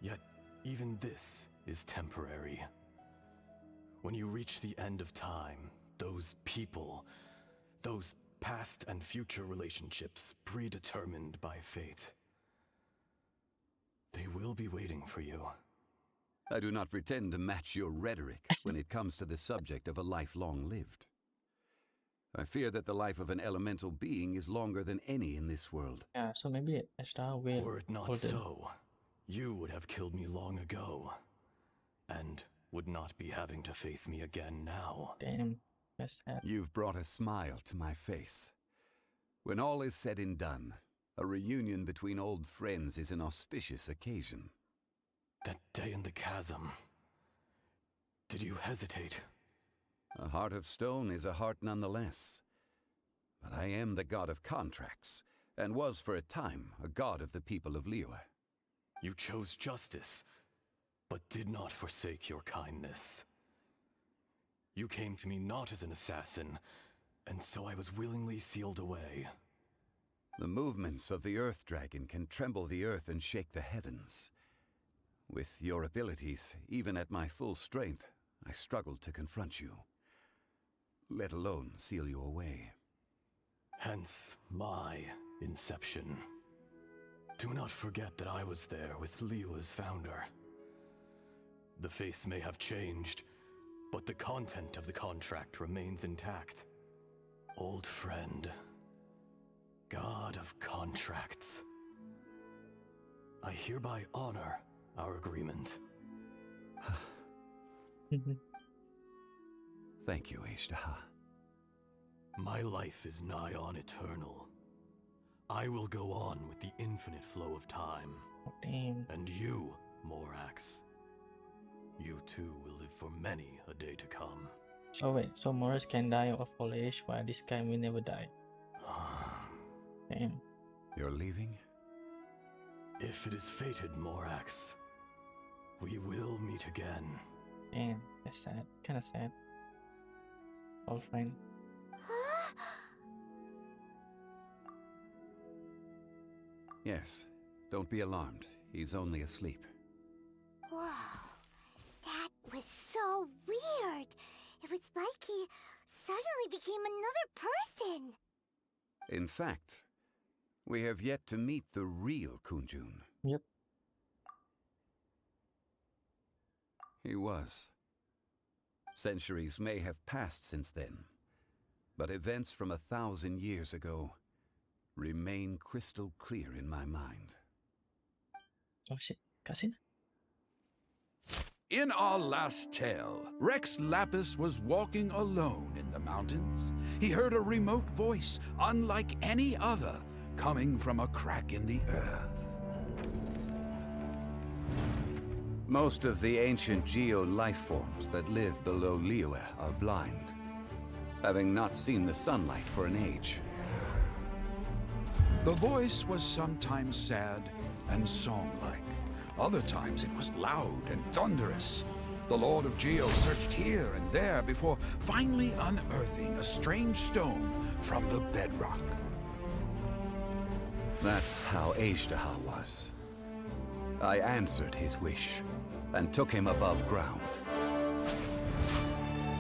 Yet, even this is temporary. When you reach the end of time, those people, those past and future relationships predetermined by fate, they will be waiting for you. I do not pretend to match your rhetoric when it comes to the subject of a life long lived. I fear that the life of an elemental being is longer than any in this world. Yeah, so maybe Azdaha will Were it not hold them. so, you would have killed me long ago, and would not be having to face me again now. Damn, that's sad. You've brought a smile to my face. When all is said and done, a reunion between old friends is an auspicious occasion. That day in the chasm, did you hesitate? A heart of stone is a heart nonetheless. But I am the god of contracts, and was for a time a god of the people of Liyue. You chose justice, but did not forsake your kindness. You came to me not as an assassin, and so I was willingly sealed away. The movements of the Earth Dragon can tremble the earth and shake the heavens. With your abilities, even at my full strength, I struggled to confront you, let alone seal you away. Hence my inception. Do not forget that I was there with Liyue's founder. The face may have changed, but the content of the contract remains intact. Old friend, god of contracts, I hereby honor our agreement. Thank you, Azdaha. My life is nigh on eternal. I will go on with the infinite flow of time. Oh, damn. And you, Morax, you too will live for many a day to come. So wait, so Morris can die of old age while this guy will never die. Damn. You're leaving? If it is fated, Morax, we will meet again. Damn, that's sad. Kinda sad. Old friend. Yes. Don't be alarmed. He's only asleep. Whoa. That was so weird. It was like he suddenly became another person. In fact, we have yet to meet the real Kunjun. Yep. He was. Centuries may have passed since then, but events from 1,000 years ago remain crystal clear in my mind. Oh shit, cousin? In our last tale, Rex Lapis was walking alone in the mountains. He heard a remote voice, unlike any other, coming from a crack in the earth. Most of the ancient geo-life forms that live below Liyue are blind, having not seen the sunlight for an age. The voice was sometimes sad and song-like. Other times it was loud and thunderous. The Lord of Geo searched here and there before finally unearthing a strange stone from the bedrock. That's how Azdaha was. I answered his wish and took him above ground.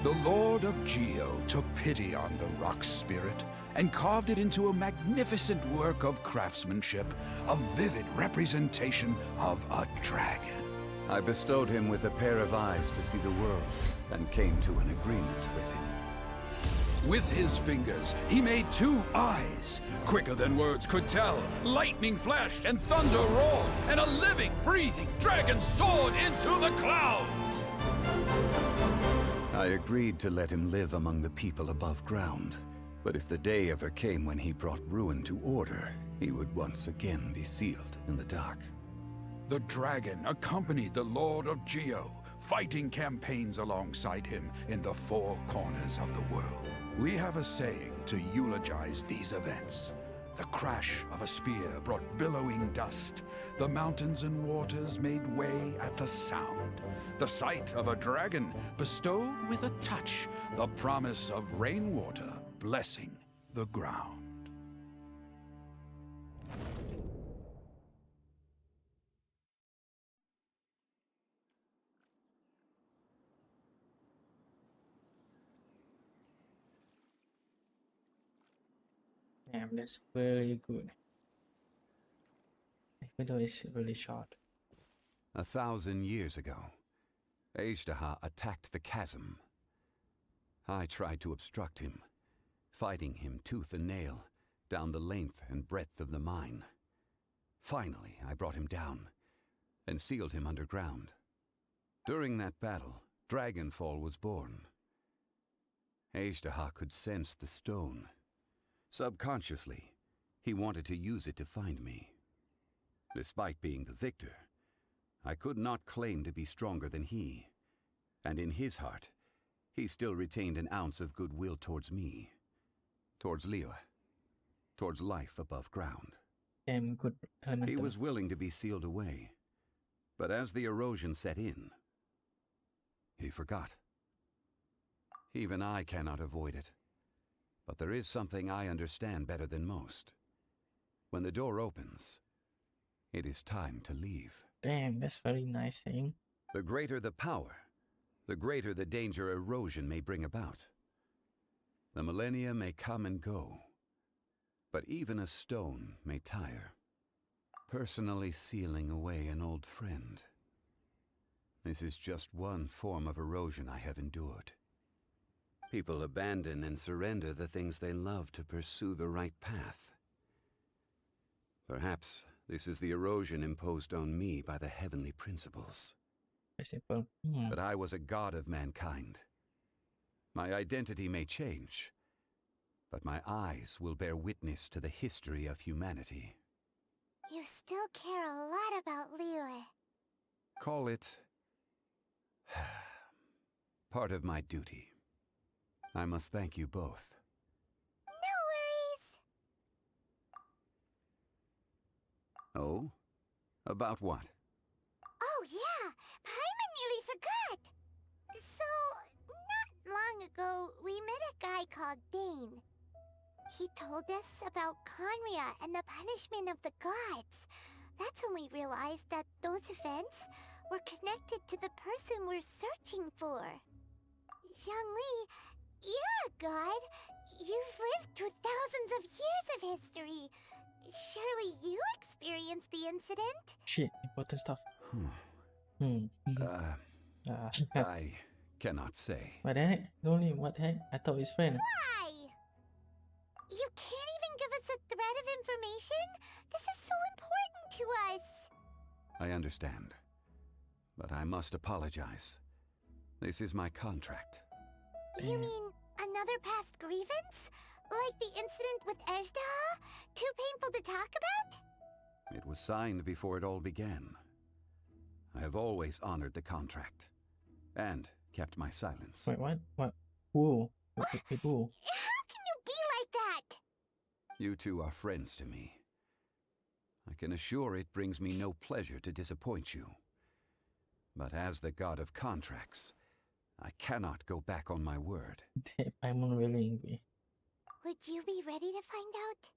The Lord of Geo took pity on the rock spirit and carved it into a magnificent work of craftsmanship, a vivid representation of a dragon. I bestowed him with a pair of eyes to see the world and came to an agreement with him. With his fingers, he made 2 eyes, quicker than words could tell. Lightning flashed and thunder roared, and a living, breathing dragon soared into the clouds. I agreed to let him live among the people above ground. But if the day ever came when he brought ruin to order, he would once again be sealed in the dark. The dragon accompanied the Lord of Geo, fighting campaigns alongside him in the 4 corners of the world. We have a saying to eulogize these events. The crash of a spear brought billowing dust. The mountains and waters made way at the sound. The sight of a dragon bestowed with a touch the promise of rainwater blessing the ground. Damn, that's very good. Even though it's really short. 1,000 years ago, Azdaha attacked the chasm. I tried to obstruct him, fighting him tooth and nail down the length and breadth of the mine. Finally, I brought him down and sealed him underground. During that battle, Dragonfall was born. Azdaha could sense the stone. Subconsciously, he wanted to use it to find me. Despite being the victor, I could not claim to be stronger than he, and in his heart, he still retained an ounce of goodwill towards me, towards Liyue, towards life above ground. Damn good elemental. He was willing to be sealed away, but as the erosion set in, he forgot. Even I cannot avoid it, but there is something I understand better than most. When the door opens, it is time to leave. Damn, that's very nice saying. The greater the power, the greater the danger erosion may bring about. The millennia may come and go, but even a stone may tire. Personally sealing away an old friend. This is just one form of erosion I have endured. People abandon and surrender the things they love to pursue the right path. Perhaps this is the erosion imposed on me by the heavenly principles. Simple. But I was a god of mankind. My identity may change, but my eyes will bear witness to the history of humanity. You still care a lot about Liyue. Call it part of my duty. I must thank you both. No worries. Oh? About what? Oh yeah, Paimon nearly forgot. So, not long ago, we met a guy called Dane. He told us about Conria and the punishment of the gods. That's when we realized that those events were connected to the person we're searching for. Zhongli, you're a god. You've lived through thousands of years of history. Surely you experienced the incident? Shit, important stuff. I cannot say. What the heck? Only what the heck? I thought he's friend. Why? You can't even give us a thread of information? This is so important to us. I understand, but I must apologize. This is my contract. You mean another past grievance? Like the incident with Azdaha? Too painful to talk about? It was signed before it all began. I have always honored the contract, and kept my silence. Wait, what? What? Whoa. Who? How can you be like that? You two are friends to me. I can assure it brings me no pleasure to disappoint you. But as the god of contracts, I cannot go back on my word. Damn, I'm really angry. Would you be ready to find out?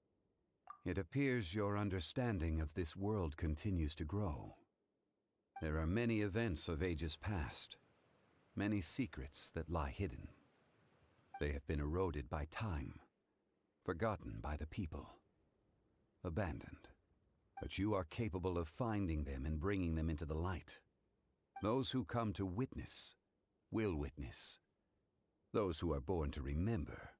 It appears your understanding of this world continues to grow. There are many events of ages past, many secrets that lie hidden. They have been eroded by time, forgotten by the people, abandoned. But you are capable of finding them and bringing them into the light. Those who come to witness will witness. Those who are born to remember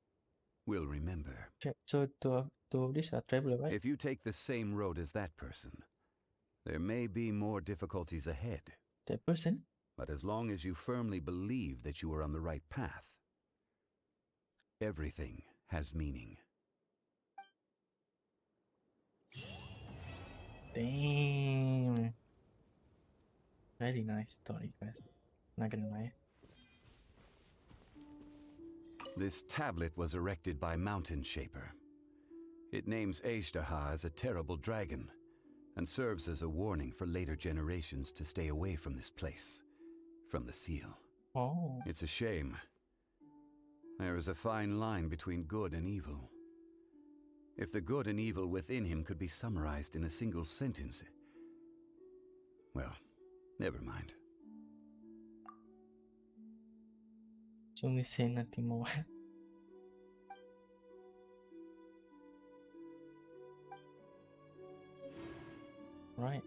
will remember. So two of these are traveler, right? If you take the same road as that person, there may be more difficulties ahead. That person? But as long as you firmly believe that you are on the right path, everything has meaning. Damn. Very nice story, guys. Not gonna lie. This tablet was erected by Mountain Shaper. It names Azdaha as a terrible dragon, and serves as a warning for later generations to stay away from this place, from the seal. Oh. It's a shame. There is a fine line between good and evil. If the good and evil within him could be summarized in a single sentence... Well, never mind. So we say nothing more. Right.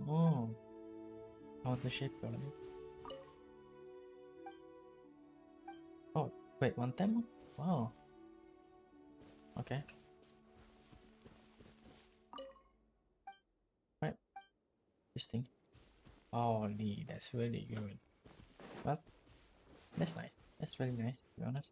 Oh. How the shape going? Oh, wait, one time? Wow. Okay. Right. Interesting. Oh, Lee, that's really good. Well, that's nice. That's really nice, to be honest.